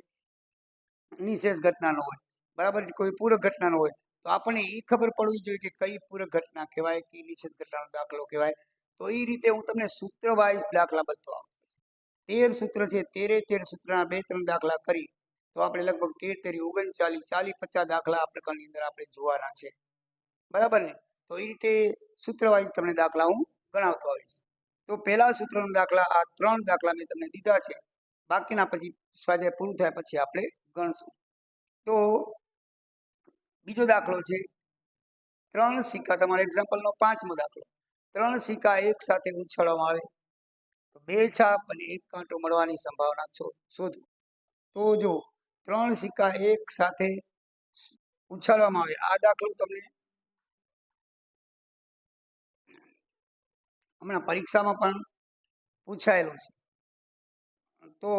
નિશેષ ઘટનાનો હોય, બરાબર છે, કોઈ પૂરક ઘટનાનો હોય. તો આપણને એ ખબર પડવી જોઈએ કે કઈ પૂરક ઘટના કહેવાય, કઈ નિશેષ ઘટનાનો દાખલો કહેવાય. તો એ રીતે હું તમને સૂત્ર વાઇઝ દાખલા બધો આપું. 13 સૂત્ર છે. 13 સૂત્રના 2-3 દાખલા કરી તો આપણે લગભગ 13 39 40 50 દાખલા આ પ્રકારની અંદર આપણે જોવાના છે. બરાબર ને? તો એ રીતે સૂત્ર વાઇઝ તમને દાખલા હું ગણાવતો આવીશ. તો પહેલા સૂત્રના દાખલા, આ 3 દાખલા મેં તમને દીધા છે. બાકીના પછી સ્વાધ્યાય પૂરું થાય પછી આપણે ગણશું. તો બીજો દાખલો છે 3 સિક્કા. તમારા એક્ઝામ્પલનો 5મો દાખલો. 3 સિક્કા એક સાથે ઉછાળવામાં આવે તો 2 છાપ અને 1 કાંટો મળવાની સંભાવના શોધો. તો જો 3 સિક્કા એક સાથે ઉછાળવામાં આવે, આ દાખલો તમને હમણાં પરીક્ષામાં પણ પૂછાયેલો છે. તો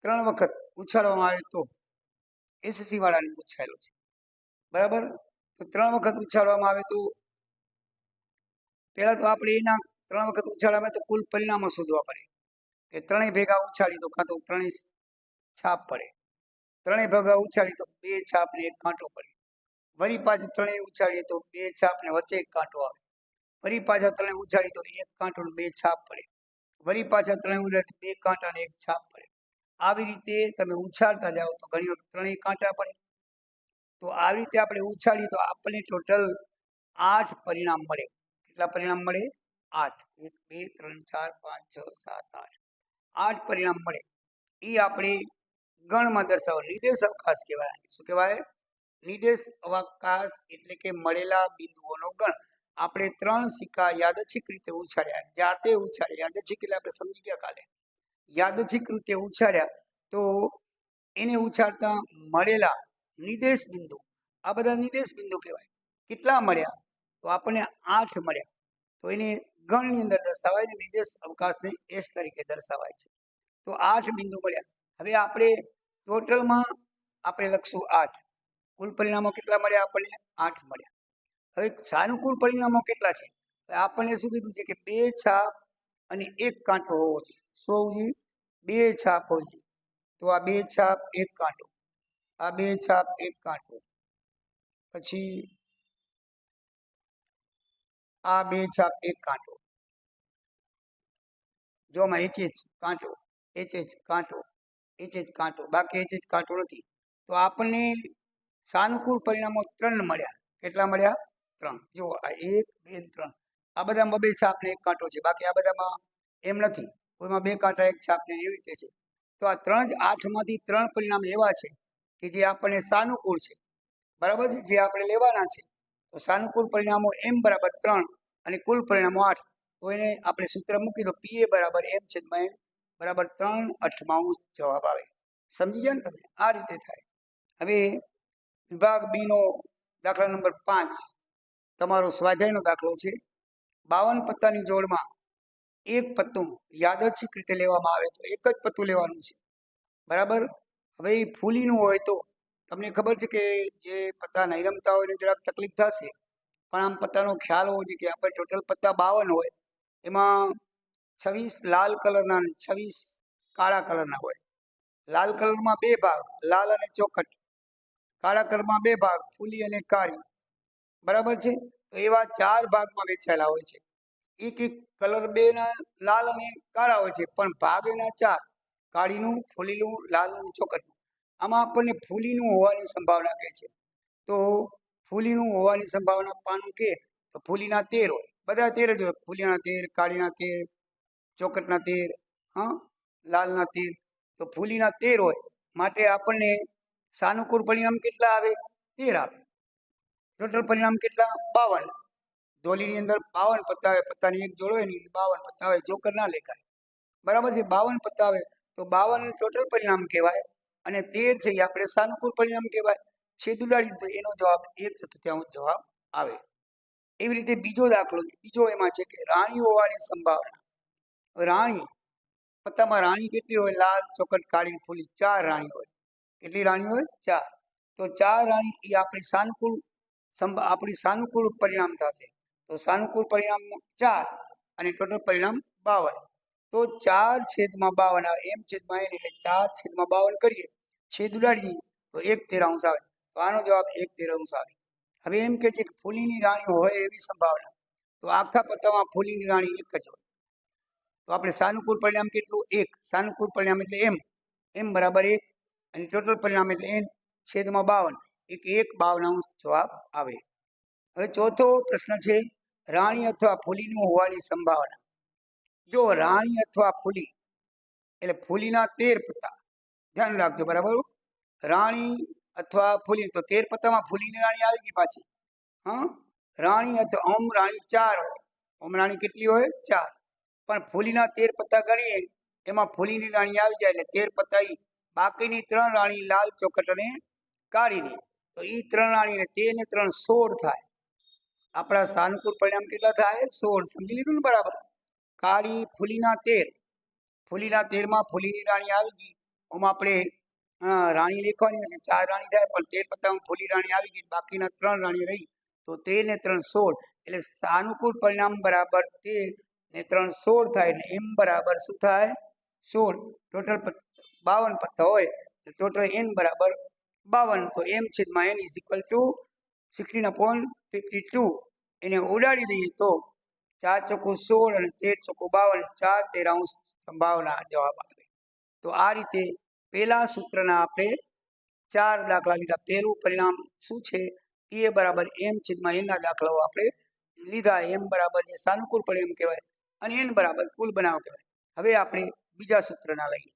3 વખત ઉછાળવામાં આવે તો એસએસસી વાળાને પૂછાયેલો છે. બરાબર? તો 3 વખત ઉછાળવામાં આવે તો પહેલા તો આપણે એના 3 વખત ઉછાળવામાં તો કુલ પરિણામો શોધવા પડે કે 3 ભેગા ઉછાળી તો કાં તો 3 છાપ પડે, 3 ભેગા ઉછાળી તો 2 છાપ ને 1 કાંટો પડે. વળી પાછું 3 ઉછાળીએ તો 2 છાપ ને વચ્ચે 1 કાંટો આવે. વળી પાછા 3 ઉછાળી તો 1 કાંટો ને 2 છાપ પડે. વળી પાછા 3 ઉછાળી 2 કાંટા ને 1 છાપ પડે. આવી રીતે તમે ઉછાળતા જાઓ તો ઘણી વખત 3 કાંટા પડે. તો આવી રીતે આપણે ઉછાળીએ તો આપણને ટોટલ 8 પરિણામ મળે. કેટલા પરિણામ મળે? 8. 1 2 3 4 5 6 7 8. 8 પરિણામ મળે. એ આપણે ગણમાં દર્શાવો. નિર્દેશ અવકાશ કહેવાય. શું કહેવાય? નિર્દેશ અવકાશ એટલે કે મળેલા બિંદુઓનો ગણ. આપણે 3 સિક્કા યાદચ્છિક રીતે ઉછાળ્યા, જાતે ઉછાળ્યા. યાદચ્છિક એટલે આપણે સમજી ગયા કાલે. યાદચ્છિક રીતે ઉછાળ્યા તો એને ઉછાળતા મળેલા નિર્દેશ બિંદુ, આ બધા નિર્દેશ બિંદુ કહેવાય. કેટલા મળ્યા? તો આપણને 8 મળ્યા. તો એને ગણની અંદર દર્શાવાય, નિર્દેશ અવકાશને એસ તરીકે દર્શાવાય છે. તો 8 બિંદુ મળ્યા. હવે આપણે ટોટલમાં આપણે લખશું 8. કુલ પરિણામો કેટલા મળ્યા? આપણને 8 મળ્યા. હવે સાનુકૂળ પરિણામો કેટલા છે? આપણને શું કીધું છે કે 2 છાપ અને 1 કાંટો હોવો જોઈએ. શું હોવું જોઈએ? 2 છાપ હોવી જોઈએ. તો આ 2 છાપ 1 કાંટો, આ 2 છાપ 1 કાંટો, પછી આ 2 છાપ 1 કાંટો. જો આમાં HH કાંટો, HH કાંટો, HH કાંટો, બાકી HH કાંટો નથી. તો આપણને સાનુકૂળ પરિણામો 3 મળ્યા. કેટલા મળ્યા? 3. જો આ 1 2 3 આ બધામાં 2 છાપ ને 1 કાંટો છે. બાકી આ બધામાં એમ નથી. કોઈમાં 2 કાંટા 1 છાપ ને એવી રીતે છે. તો આ 3 જ 8માંથી 3 પરિણામ એવા છે કે જે આપણને સાનુકૂળ છે. બરાબર છે? જે આપણે લેવાના છે. તો સાનુકૂળ પરિણામો m બરાબર 3 અને કુલ પરિણામો 8. તો એને આપણે સૂત્ર મૂકી દો PA બરાબર m/n બરાબર 3/8 જવાબ આવે. સમજી ગયા ને તમે? આ રીતે થાય. હવે વિભાગ બી નો દાખલા નંબર 5 તમારો સ્વાધ્યાયનો દાખલો છે. 52 પત્તાની જોડમાં એક પત્તું યાદચ્છિક રીતે લેવામાં આવે તો એક જ પત્તું લેવાનું છે. બરાબર? હવે એ ફૂલીનું હોય તો તમને ખબર છે કે જે પત્તા નહીં રમતા હોય એને જરાક તકલીફ થશે, પણ આમ પત્તાનો ખ્યાલ હોવો જોઈએ કે આપણે ટોટલ પત્તા 52 હોય, એમાં 26 લાલ કલરના અને 26 કાળા કલરના હોય. લાલ કલરમાં 2 ભાગ, લાલ અને ચોખટ. કાળા કલરમાં 2 ભાગ, ફૂલી અને કાળી. બરાબર છે? તો એવા 4 ભાગમાં વહેંચાયેલા હોય છે. એક એક કલર 2 ના લાલ અને કાળા હોય છે, પણ ભાગ એના 4: કાળીનું, ફૂલીનું, લાલનું, ચોખટનું. આમાં આપણને ફૂલીનું હોવાની સંભાવના કહે છે. તો ફૂલીનું હોવાની સંભાવના પાનું કે તો ફૂલીના 13 હોય. બધા 13 જ હોય. ફૂલીના 13, કાળીના 13, ચોકટના 13, હા, લાલના 13, તો ફૂલીના 13 હોય માટે આપણને સાનુકૂળ પરિણામ કેટલા આવે? 13 આવે. ટોટલ પરિણામ કેટલા? 52. ધોલીની અંદર 52 પત્તા આવે, પત્તાની એક જોડો એની 52 પત્તા આવે, જોકર ના લેખાય, બરાબર છે. 52 પત્તા આવે તો 52 ટોટલ પરિણામ કહેવાય, અને 13 છે એ આપણે સાનુકૂળ પરિણામ કહેવાય. છેદ ઉડાડી તો એનો જવાબ 1/4 જવાબ આવે. એવી રીતે બીજો દાખલો છે. બીજો એમાં છે કે રાણી હોવાની સંભાવના. રાણી પત્તામાં રાણી કેટલી હોય? લાલ, ચોકટ, કાળી, ફૂલી, 4 રાણી હોય. કેટલી રાણી હોય? 4. તો 4 રાણી એ આપણી સાનુકૂળ પરિણામ થશે. તો સાનુકૂળ પરિણામ 4 અને ટોટલ પરિણામ 52. તો 4/52 આવે, એમ છેદમાં n એટલે 4/52 કરીએ, છેદ ઉડાડીએ તો 1/13 આવે. તો આનો જવાબ 1/13 આવે. હવે એમ કે છે કે ફૂલીની રાણી હોય એવી સંભાવના, તો આખા પત્તામાં ફૂલીની રાણી એક જ હોય. તો આપણે સાનુકૂળ પરિણામ કેટલું? 1. સાનુકૂળ પરિણામ એટલે m બરાબર 1 અને ટોટલ પરિણામ એટલે n છેદમાં 52, 1/52 જવાબ આવે. હવે ચોથો પ્રશ્ન છે રાણી અથવા ફૂલીનું હોવાની સંભાવના. જો રાણી અથવા ફૂલી એટલે ફૂલીના 13 પત્તા, ધ્યાન રાખજો, બરાબર. રાણી અથવા ફૂલી, તો 13 પત્તામાં ફૂલીની રાણી આવી ગઈ પાછી, હા. રાણી અથવા ઓમ રાણી 4 હોય. ઓમ રાણી કેટલી હોય? 4. પણ ફૂલીના 13 પત્તા ગણીએ એમાં ફૂલીની રાણી આવી જાય એટલે 13 પત્તા બાકીની 3 રાણી લાલ, ચોકટ અને કાળીની, તો એ 3 રાણી ને 13 ને 3 16 થાય. આપણા સાનુકૂળ પરિણામ કેટલા થાય? 16. સમજી લીધું ને? બરાબર. કાળી ફૂલીના 13, ફૂલીના 13માં ફૂલીની રાણી આવી ગઈ, આમાં આપણે રાણી લખવાની હશે, 4 રાણી થાય, પણ 13 પત્તામાં ફૂલી રાણી આવી ગઈ, બાકીના 3 રાણી રહી, તો 13 ને 3 16, એટલે સાનુકૂળ પરિણામ બરાબર 13 ને 3 16 થાય. એટલે m બરાબર શું થાય? 16. ટોટલ 52 પત્તા હોય તો ટોટલ n બરાબર 52. તો m છેદમાં n ઇઝ ઇક્વલ ટુ 16/52. એને ઉડાડી દઈએ તો 4 ચોકુ 16 અને 13 ચોકુ 52, 4/13 સંભાવના જવાબ આવે. તો આ રીતે પહેલા સૂત્રના આપણે 4 દાખલા લીધા. પહેલું પરિણામ શું છે? એ બરાબર m છેદમાં n ના દાખલાઓ આપણે લીધા. m બરાબર જે સાનુકૂળ પરિણામ કહેવાય અને n બરાબર કુલ બનાવ કહેવાય. હવે આપણે બીજા સૂત્રના લઈએ.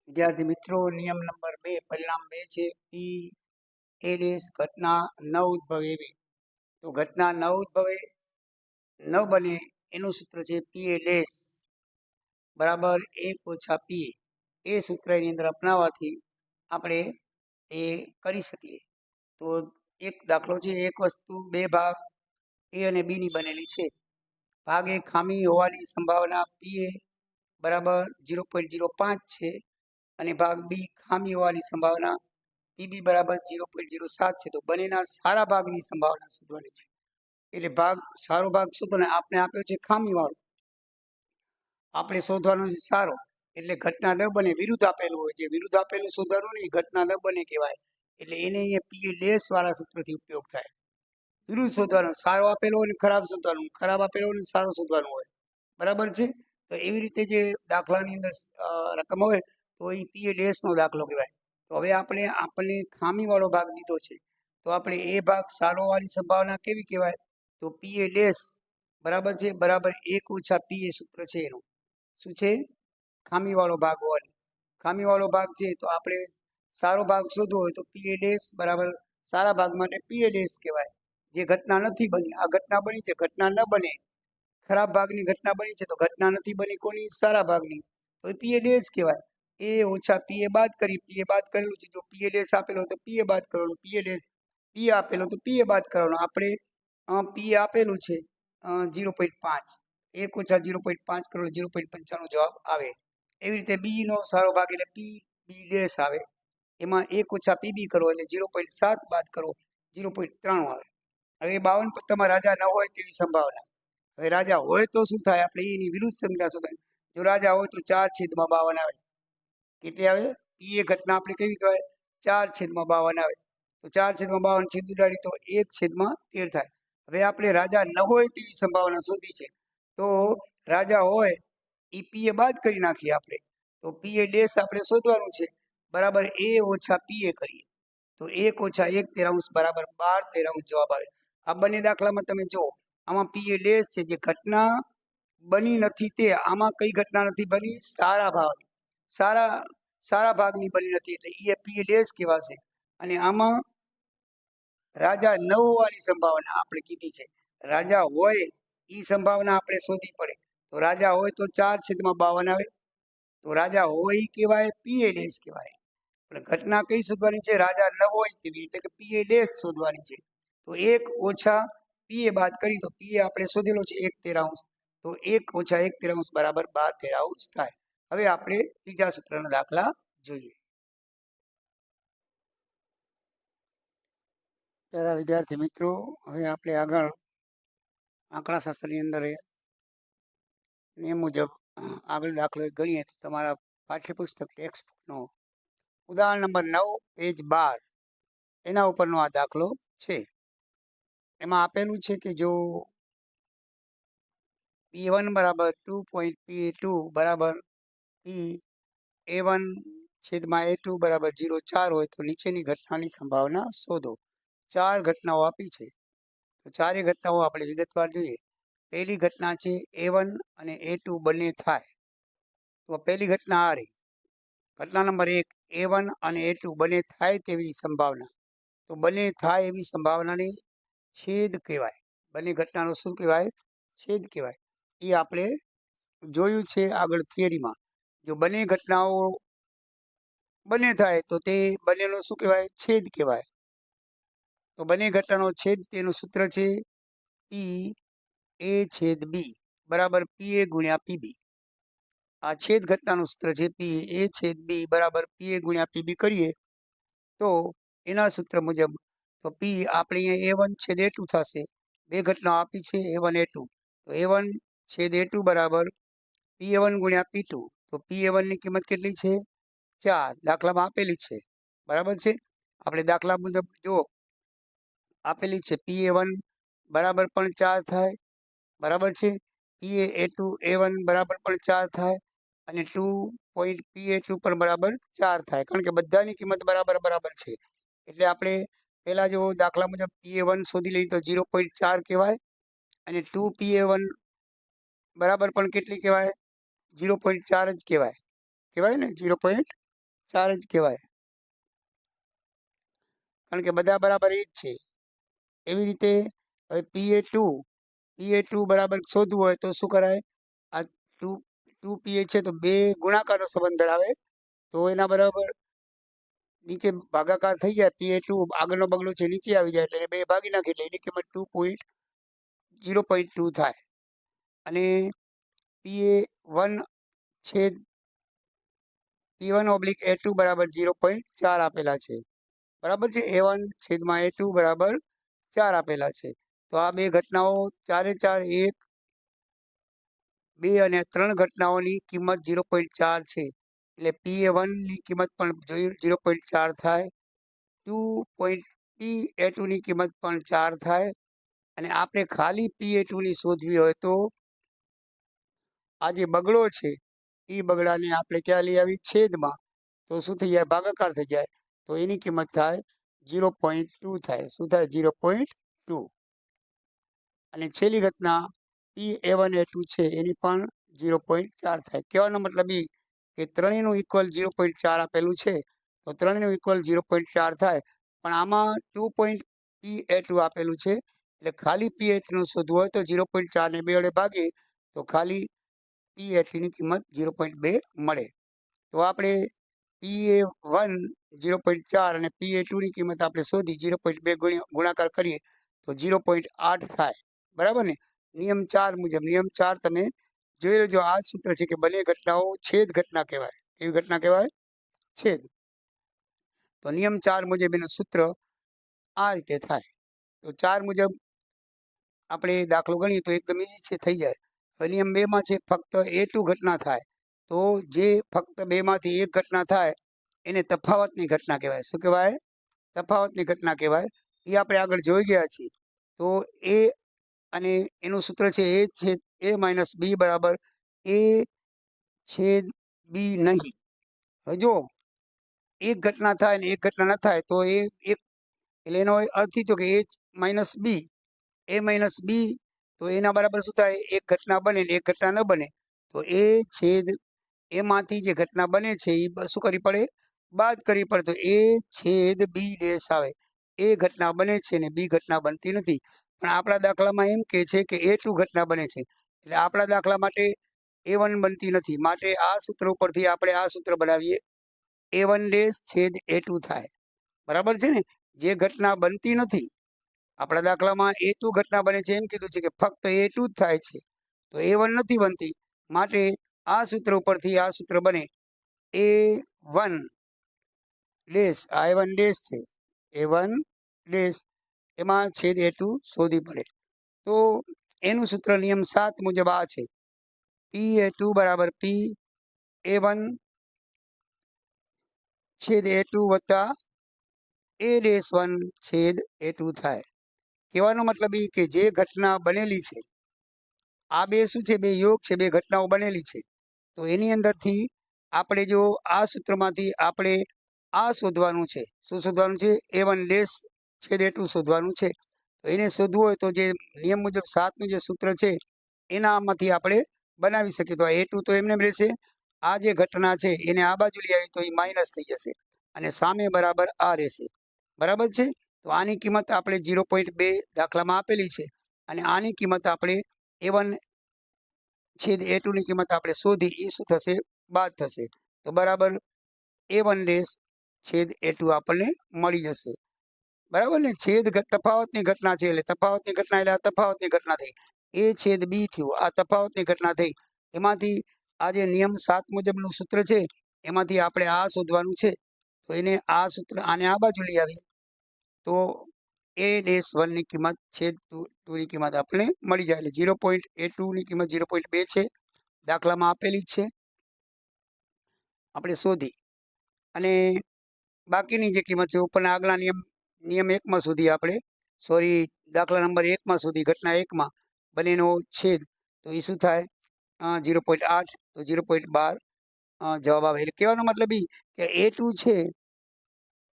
વિદ્યાર્થી મિત્રો, નિયમ નંબર 2, પરિણામ 2 છે પી એ ડેશ ઘટના ન ઉદ્ભવે એવી. તો ઘટના ન ઉદ્ભવે, ન બને એનું સૂત્ર છે પી એ ડેશ બરાબર 1 - પી. એ સૂત્રની અંદર અપનાવવાથી આપણે એ કરી શકીએ. તો એક દાખલો છે, એક વસ્તુ 2 ભાગ એ અને બી ની બનેલી છે. ભાગ એ ખામી હોવાની સંભાવના પી એ બરાબર 0.05 છે અને ભાગ બી ખામી હોવાની સંભાવના પીબી બરાબર 0.07 છે. તો બંનેના સારા ભાગની સંભાવના શોધવાની છે. એટલે ભાગ સારો ભાગ શોધવાનો, આપણે આપ્યો છે ખામી વાળો, આપણે શોધવાનો છે સારો. એટલે ઘટના ન બને, વિરુદ્ધ આપેલું હોય, જે વિરુદ્ધ આપેલું શોધવાનું નહીં, ઘટના ન બને કહેવાય. એટલે એને અહીંયા પી ડેશ વાળા સૂત્રથી ઉપયોગ થાય. વિરુદ્ધ શોધવાનો, સારો આપેલો હોય ને ખરાબ શોધવાનું, ખરાબ આપેલો હોય ને સારો શોધવાનું હોય, બરાબર છે. તો એવી રીતે જે દાખલાની અંદર રકમ હોય તો એ પી ડેશ નો દાખલો કહેવાય. તો હવે આપણને ખામી વાળો ભાગ દીધો છે, તો આપણે એ ભાગ સારો વાળી સંભાવના કેવી કહેવાય? તો પી એ ડેશ બરાબર છે બરાબર 1 - પી એ સૂત્ર છે એનું. શું છે? ખામી વાળો ભાગ હોવાની. ખામી વાળો ભાગ છે તો આપણે સારો ભાગ શોધવો હોય તો પી એ ડેશ બરાબર સારા ભાગ માટે પી એ ડેશ કહેવાય. જે ઘટના નથી બની, આ ઘટના બની છે, ઘટના ન બને, ખરાબ ભાગની ઘટના બની છે, તો ઘટના નથી બની કોની? સારા ભાગની, તો પી એ ડેશ કહેવાય. એ ઓછા પી એ બાદ કરી, પી એ બાદ કરેલું છે, જો પી એ ડેશ આપેલો તો પી એ બાદ કરવાનું, પી એ ડેશ પી આપેલો તો પી એ બાદ કરવાનું. આપણે પી આપેલું છે 0.5, 1 - 0.5 કરો 0.95 જવાબ આવે. એવી રીતે બી નો સારો ભાગ એટલે પી બી ડેશ આવે, એમાં 1 - પીબી કરો એટલે 0.7 બાદ કરો 0.93 આવે. હવે 52 પત્તામાં રાજા ન હોય તેવી સંભાવના. હવે રાજા હોય તો શું થાય? આપણે એની વિરુદ્ધ સંખ્યા શોધવાની. જો રાજા હોય તો 4/52 આવે. કેટલી આવે? એ ઘટના આપણે કેવી કહેવાય? 4/52 આવે. તો 4/52 છેદ ઉડાડી તો 1/13 થાય. હવે આપણે રાજા ન હોય તેવી સંભાવના શોધી છે, તો રાજા હોય એ પી એ બાદ કરી નાખીએ આપણે. તો પી એ ડેશ આપણે શોધવાનું છે બરાબર એ ઓછા પી એ કરીએ. તો 1 - 1 બરાબર 12 જવાબ આવે. આ બંને દાખલામાં તમે જુઓ, આમાં પી એ ડેશ છે, જે ઘટના બની નથી તે. આમાં કઈ ઘટના નથી બની? સારા ભાગની બની નથી, એટલે એ પી એ ડેશ કહેવાશે. અને આમાં રાજા ન હોવાની સંભાવના આપણે કીધી છે. રાજા હોય એ સંભાવના આપણે શોધવી પડે. તો રાજા હોય તો 4/52 આવે. તો રાજા હોય એ કહેવાય, પી એ ડેશ કહેવાય. પણ ઘટના કઈ શોધવાની છે? રાજા ન હોય તેવી, એટલે કે પી એ ડેશ શોધવાની છે. તો 1 - પી એ બાદ કરી તો પી એ આપણે શોધેલો છે 1/13. તો 1 - 1/13 બરાબર 12/13 થાય. હવે આપણે ત્રીજા સૂત્રના દાખલા જોઈએ. પહેલા વિદ્યાર્થી મિત્રો, હવે આપણે આગળ આંકડાશાસ્ત્રની અંદર એ મુજબ આગળ દાખલો ગણીએ તો તમારા પાઠ્યપુસ્તક ટેક્સ્ટબુકનો ઉદાહરણ નંબર 9 પેજ 12 એના ઉપરનો આ દાખલો છે. એમાં આપેલું છે કે જો P1 બરાબર 2.P2 બરાબર P A1/A2 બરાબર 0.4 હોય તો નીચેની ઘટનાની સંભાવના શોધો. 4 ઘટનાઓ આપી છે, તો ચારે ઘટનાઓ આપણે વિગતવાર જોઈએ. પહેલી ઘટના છે A1 અને A2 બંને થાય. તો પહેલી ઘટના આ રહી. ઘટના નંબર 1, A1 અને A2 બંને થાય તેવી સંભાવના. તો બંને થાય એવી સંભાવનાને છેદ કહેવાય. બંને ઘટનાનો શું કહેવાય? છેદ કહેવાય. એ આપણે જોયું છે આગળ થિયરીમાં. જો બંને ઘટનાઓ બંને થાય તો તે બંનેનો શું કહેવાય? છેદ કહેવાય. તો બંને ઘટનાનો છેદ, તેનું સૂત્ર છે PA/B બરાબર PA × PB. આ છેદ ઘટનાનું સૂત્ર છે PA/B બરાબર PA × PB કરીએ તો એના સૂત્ર મુજબ તો P આપણે અહીંયા A1/A2 થશે. બે ઘટનાઓ આપી છે A1/A2. તો A1/A2 બરાબર PA1 × P2. તો PA1 ની કિંમત કેટલી છે? 4. દાખલામાં આપેલી છે, બરાબર છે. આપણે દાખલા મુજબ જો આપેલી છે PA1 બરાબર પણ 4 થાય, બરાબર છે. PA2A1 બરાબર પણ 4 થાય અને 2.PA2 પણ બરાબર 4 થાય, કારણ કે બધાની કિંમત બરાબર બરાબર છે. એટલે આપણે પહેલા જો દાખલા મુજબ PA1 શોધી લઈએ તો 0.4 કહેવાય અને 2PA1 બરાબર પણ કેટલી કહેવાય? 0.4 જ કહેવાય ને, 0.4 જ કહેવાય, કારણ કે બધા બરાબર એ જ છે. એવી રીતે હવે PA2 બરાબર શોધવું હોય તો શું કરાય? આ 2PA છે તો બે ગુણાકારનો સંબંધ ધરાવે, તો એના બરાબર નીચે ભાગાકાર થઈ જાય. PA2 આગળનો બગલો છે નીચે આવી જાય, એટલે બે ભાગી નાખે, એટલે એની કિંમત 0.2 થાય. અને P1/A2 બરાબર 0.4 આપેલા છે, બરાબર છે. A1/A2 બરાબર 4 આપેલા છે. તો આ બે ઘટનાઓ ચારે ચાર 1, 2 અને 3 ઘટનાઓની કિંમત 0.4 છે. એટલે PA1 ની કિંમત પણ 0.4 થાય, 2.PA2 ની કિંમત પણ 4 થાય. અને આપણે ખાલી PA2 ની શોધવી હોય તો આ જે બગડો છે એ બગડાને આપણે ક્યાં લઈ આવી? છેદમાં. તો શું થઈ જાય? ભાગાકાર થઈ જાય. તો એની કિંમત થાય 0.2 થાય. શું થાય? 0.2. અને છેલ્લી ઘટના PA1/A2 છે એની પણ 0.4 થાય. કહેવાનો મતલબ એ કે ત્રણેયનું ઇક્વલ 0.4 આપેલું છે, તો ત્રણેયનું ઇક્વલ 0.4 થાય. પણ આમાં 2.PA2 આપેલું છે, એટલે ખાલી PA2 શોધવું હોય તો 0.4 ને 2 વડે ભાગીએ તો ખાલી PA2 ની કિંમત 0.2 મળે. તો આપણે PA1 0.4 અને PA2 ની કિંમત આપણે શોધી 0.2 ગુણાકાર કરીએ તો 0.8 થાય, બરાબર ને? નિયમ 4 મુજબ. નિયમ 4 તમે જોઈ લેજો. આ સૂત્ર છે કે બંને ઘટનાઓ છેદ ઘટના કહેવાય. કેવી ઘટના કહેવાય? છેદ. તો નિયમ 4 મુજબ એનું સૂત્ર આ રીતે થાય. તો 4 મુજબ આપણે દાખલો ગણીએ તો એકદમ ઈઝી છે, થઈ જાય. હવે નિયમ 2 માં છે ફક્ત A2 ઘટના થાય, તો જે ફક્ત બેમાંથી એક ઘટના થાય એને તફાવતની ઘટના કહેવાય. શું કહેવાય? તફાવતની ઘટના કહેવાય. એ આપણે આગળ જોઈ ગયા છીએ. તો એ અને એનું સૂત્ર છે A/B બરાબર A/B નહીં. હવે જો એક ઘટના થાય ને એક ઘટના ન થાય તો એ એક એટલે એનો અર્થ થયો કે એ માઇનસ બી તો એના બરાબર શું થાય? એક ઘટના બને ને એક ઘટના ન બને તો એ છેદ એમાંથી જે ઘટના બને છે એ શું કરવી પડે? બાદ કરવી પડે. તો એ છેદ બી ડેશ આવે. એ ઘટના બને છે ને બી ઘટના બનતી નથી. પણ આપણા દાખલામાં એમ કહે છે કે A2 ઘટના બને છે. એટલે આપણા દાખલા માટે A1 બનતી નથી. માટે આ સૂત્ર ઉપરથી આપણે આ સૂત્ર બનાવીએ. A1 ડેશ છેદ A2 થાય. બરાબર છે ને? જે ઘટના બનતી નથી, આપણા દાખલામાં A2 ઘટના બને છે એમ કીધું છે કે ફક્ત A2 જ થાય છે, તો A1 નથી બનતી. માટે આ સૂત્ર ઉપરથી આ સૂત્ર બને A1 ડેશ A1 ડેશ છે A1 ડેશ એમાં છેદ A2 શોધી પડે. તો એનું સૂત્ર નિયમ 7 મુજબ આ છે. PA2 બરાબર PA1 છેદ A2 વત્તા A ડેશ 1 છેદ A2 થાય. કહેવાનો મતલબ એ કે જે ઘટના બનેલી છે, આ બે શું છે? બે યોગ છે, બે ઘટનાઓ બનેલી છે. તો એની અંદરથી આપણે જો આ સૂત્રમાંથી આપણે આ શોધવાનું છે. શું શોધવાનું છે? A1 ડેશ છેદ A2 શોધવાનું છે. તો એને શોધવું હોય તો જે નિયમ મુજબ 7નું જે સૂત્ર છે એનામાંથી આપણે બનાવી શકીએ. તો આ A2 તો એમને રહેશે. આ જે ઘટના છે એને આ બાજુ લઈ આવી તો એ માઇનસ થઈ જશે અને સામે બરાબર આ રહેશે. બરાબર છે? તો આની કિંમત આપણે 0.2 દાખલામાં આપેલી છે અને આની કિંમત આપણે A1 છેદ A2 ની કિંમત આપણે શોધી. એ શું થશે? બાદ થશે. તો બરાબર A1 ડેશ છેદ A2 આપણને મળી જશે. બરાબર ને? છેદ તફાવતની ઘટના છે એટલે તફાવતની ઘટના એટલે આ તફાવતની ઘટના થઈ. A છેદ બી થયું, આ તફાવતની ઘટના થઈ. એમાંથી આ જે નિયમ 7 મુજબનું સૂત્ર છે એમાંથી આપણે આ શોધવાનું છે. તો એને આ સૂત્ર આને આ બાજુ લઈ આવીએ તો A ડેશ 1 ની કિંમત છેદ 2 ની કિંમત આપણે મળી જાય. એટલે 0.A2 ની કિંમત 0.2 છે, દાખલામાં આપેલી જ છે, આપણે શોધી. અને બાકીની જે કિંમત છે ઉપરના આગલા નિયમ 1માં શોધી આપણે, દાખલા નંબર 1માં શોધી, ઘટના 1માં બંનેનો છેદ. તો એ શું થાય? 0.8 તો 0.12 જવાબ આવે. એટલે કહેવાનો મતલબ એ કે A2 છે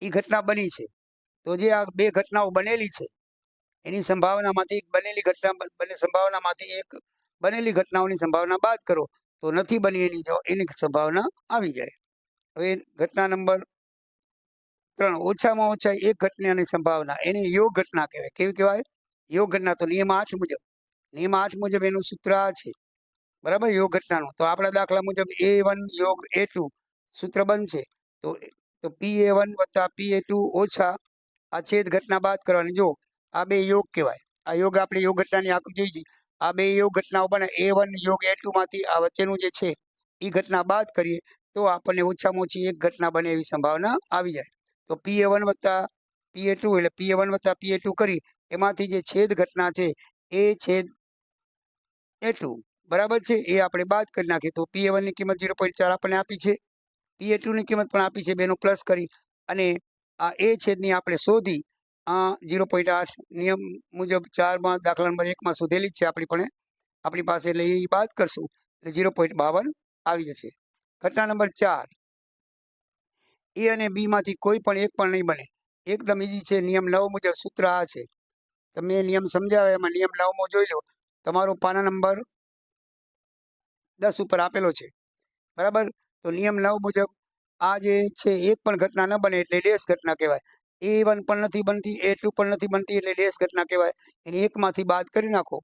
એ ઘટના બની છે. તો જે આ બે ઘટનાઓ બનેલી છે એની સંભાવનામાંથી એક બનેલી ઘટનાઓની સંભાવના બાદ કરો તો નથી બની એની સંભાવના આવી જાય. હવે ઘટના નંબર 3, ઓછામાં ઓછા એક ઘટનાની સંભાવના, એને યોગ ઘટના કહેવાય. કેવી કહેવાય? યોગ ઘટના. તો નિયમ 8 મુજબ એનું સૂત્ર આ છે. બરાબર? યોગ ઘટનાનું. તો આપણા દાખલા મુજબ A1 યોગ A2 સૂત્ર બનશે. તો PA1 વત્તા PA2 ઓછા આ છેદ ઘટના બાદ કરવાની. જો આ બે યોગ કહેવાય. આ યોગ આપણે યોગ ઘટનાની આકૃતિ જોઈ. આ બે યોગ ઘટનાઓ બને. A1 યોગ A2 માંથી આ વચ્ચેનું જે છે એ ઘટના બાદ કરીએ તો આપણને ઓછામાં ઓછી એક ઘટના બને એવી સંભાવના આવી જાય. તો PA1 વત્તા PA2 એટલે PA1 વત્તા PA2 કરી એમાંથી જે છેદ ઘટના છે એ છેદ A2 બરાબર છે એ આપણે બાદ કરી નાખીએ તો PA1 ની કિંમત 0.4 આપણને આપી છે, PA2 ની કિંમત પણ આપી છે. બેનું પ્લસ કરી અને આ એ છેદની આપણે શોધી 0.8 નિયમ મુજબ 4માં દાખલા નંબર 1માં શોધેલી જ છે આપણી પાસે. એટલે એ બાદ કરશું એટલે 0.52 આવી જશે. ઘટના નંબર 4, A અને B માંથી કોઈ પણ એક પણ નહીં બને. એકદમ ઈઝી છે. નિયમ 9 મુજબ સૂત્ર આ છે. તમે નિયમ સમજાવે એમાં નિયમ 9મો જોઈ લો. તમારો પાના નંબર 10 ઉપર આપેલો છે. બરાબર? તો નિયમ 9 મુજબ આ જે છે એક પણ ઘટના ન બને એટલે ડેશ ઘટના કહેવાય. A1 પણ નથી બનતી, A2 પણ નથી બનતી એટલે ડેશ ઘટના કહેવાય. એને એકમાંથી બાદ કરી નાખો.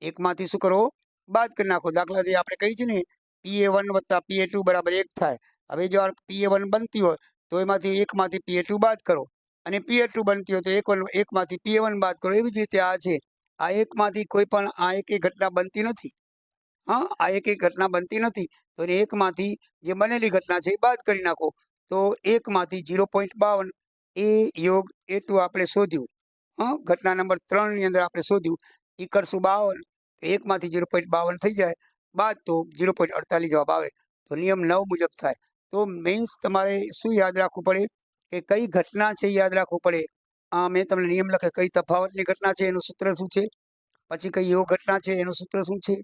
એકમાંથી શું કરો? બાદ કરી નાખો. દાખલાથી આપણે કહી છે ને PA1 વત્તા PA2 બરાબર 1 થાય. હવે જો આ PA1 બનતી હોય તો એમાંથી એકમાંથી PA2 બાદ કરો અને PA2 બનતી હોય તો એકમાંથી PA1 બાદ કરો. એવી જ રીતે આ છે. આ એકમાંથી કોઈ પણ આ એક ઘટના બનતી નથી. આ એક ઘટના બનતી નથી તો એને એકમાંથી જે બનેલી ઘટના છે એ બાદ કરી નાખો. તો એકમાંથી 0.52 એ યોગ A2 આપણે શોધ્યું. ઘટના નંબર 3 ની અંદર આપણે શોધ્યું. એ કરશું 52, એકમાંથી 0.52 થઈ જાય બાદ તો 0.48 જવાબ આવે. તો નિયમ 9 મુજબ થાય. તો મેન્સ તમારે શું યાદ રાખવું પડે કે કઈ ઘટના છે યાદ રાખવું પડે. મેં તમને નિયમ લખે કઈ તફાવતની ઘટના છે એનું સૂત્ર શું છે, પછી કઈ યોગ ઘટના છે એનું સૂત્ર શું છે,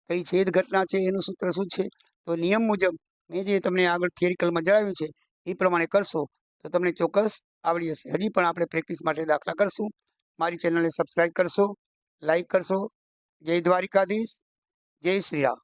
કઈ છેદ ઘટના છે એનું સૂત્ર શું છે. તો નિયમ મુજબ મેં જે તમને આગળ થિયરિકલમાં જણાવ્યું છે એ પ્રમાણે કરશો તો તમને ચોક્કસ આવડી જશે. હજી પણ આપણે પ્રેક્ટિસ માટે દાખલા કરશું. મારી ચેનલને સબસ્ક્રાઈબ કરશો, લાઈક કરશો. જય દ્વારિકાધીશ, જય શ્રી રામ.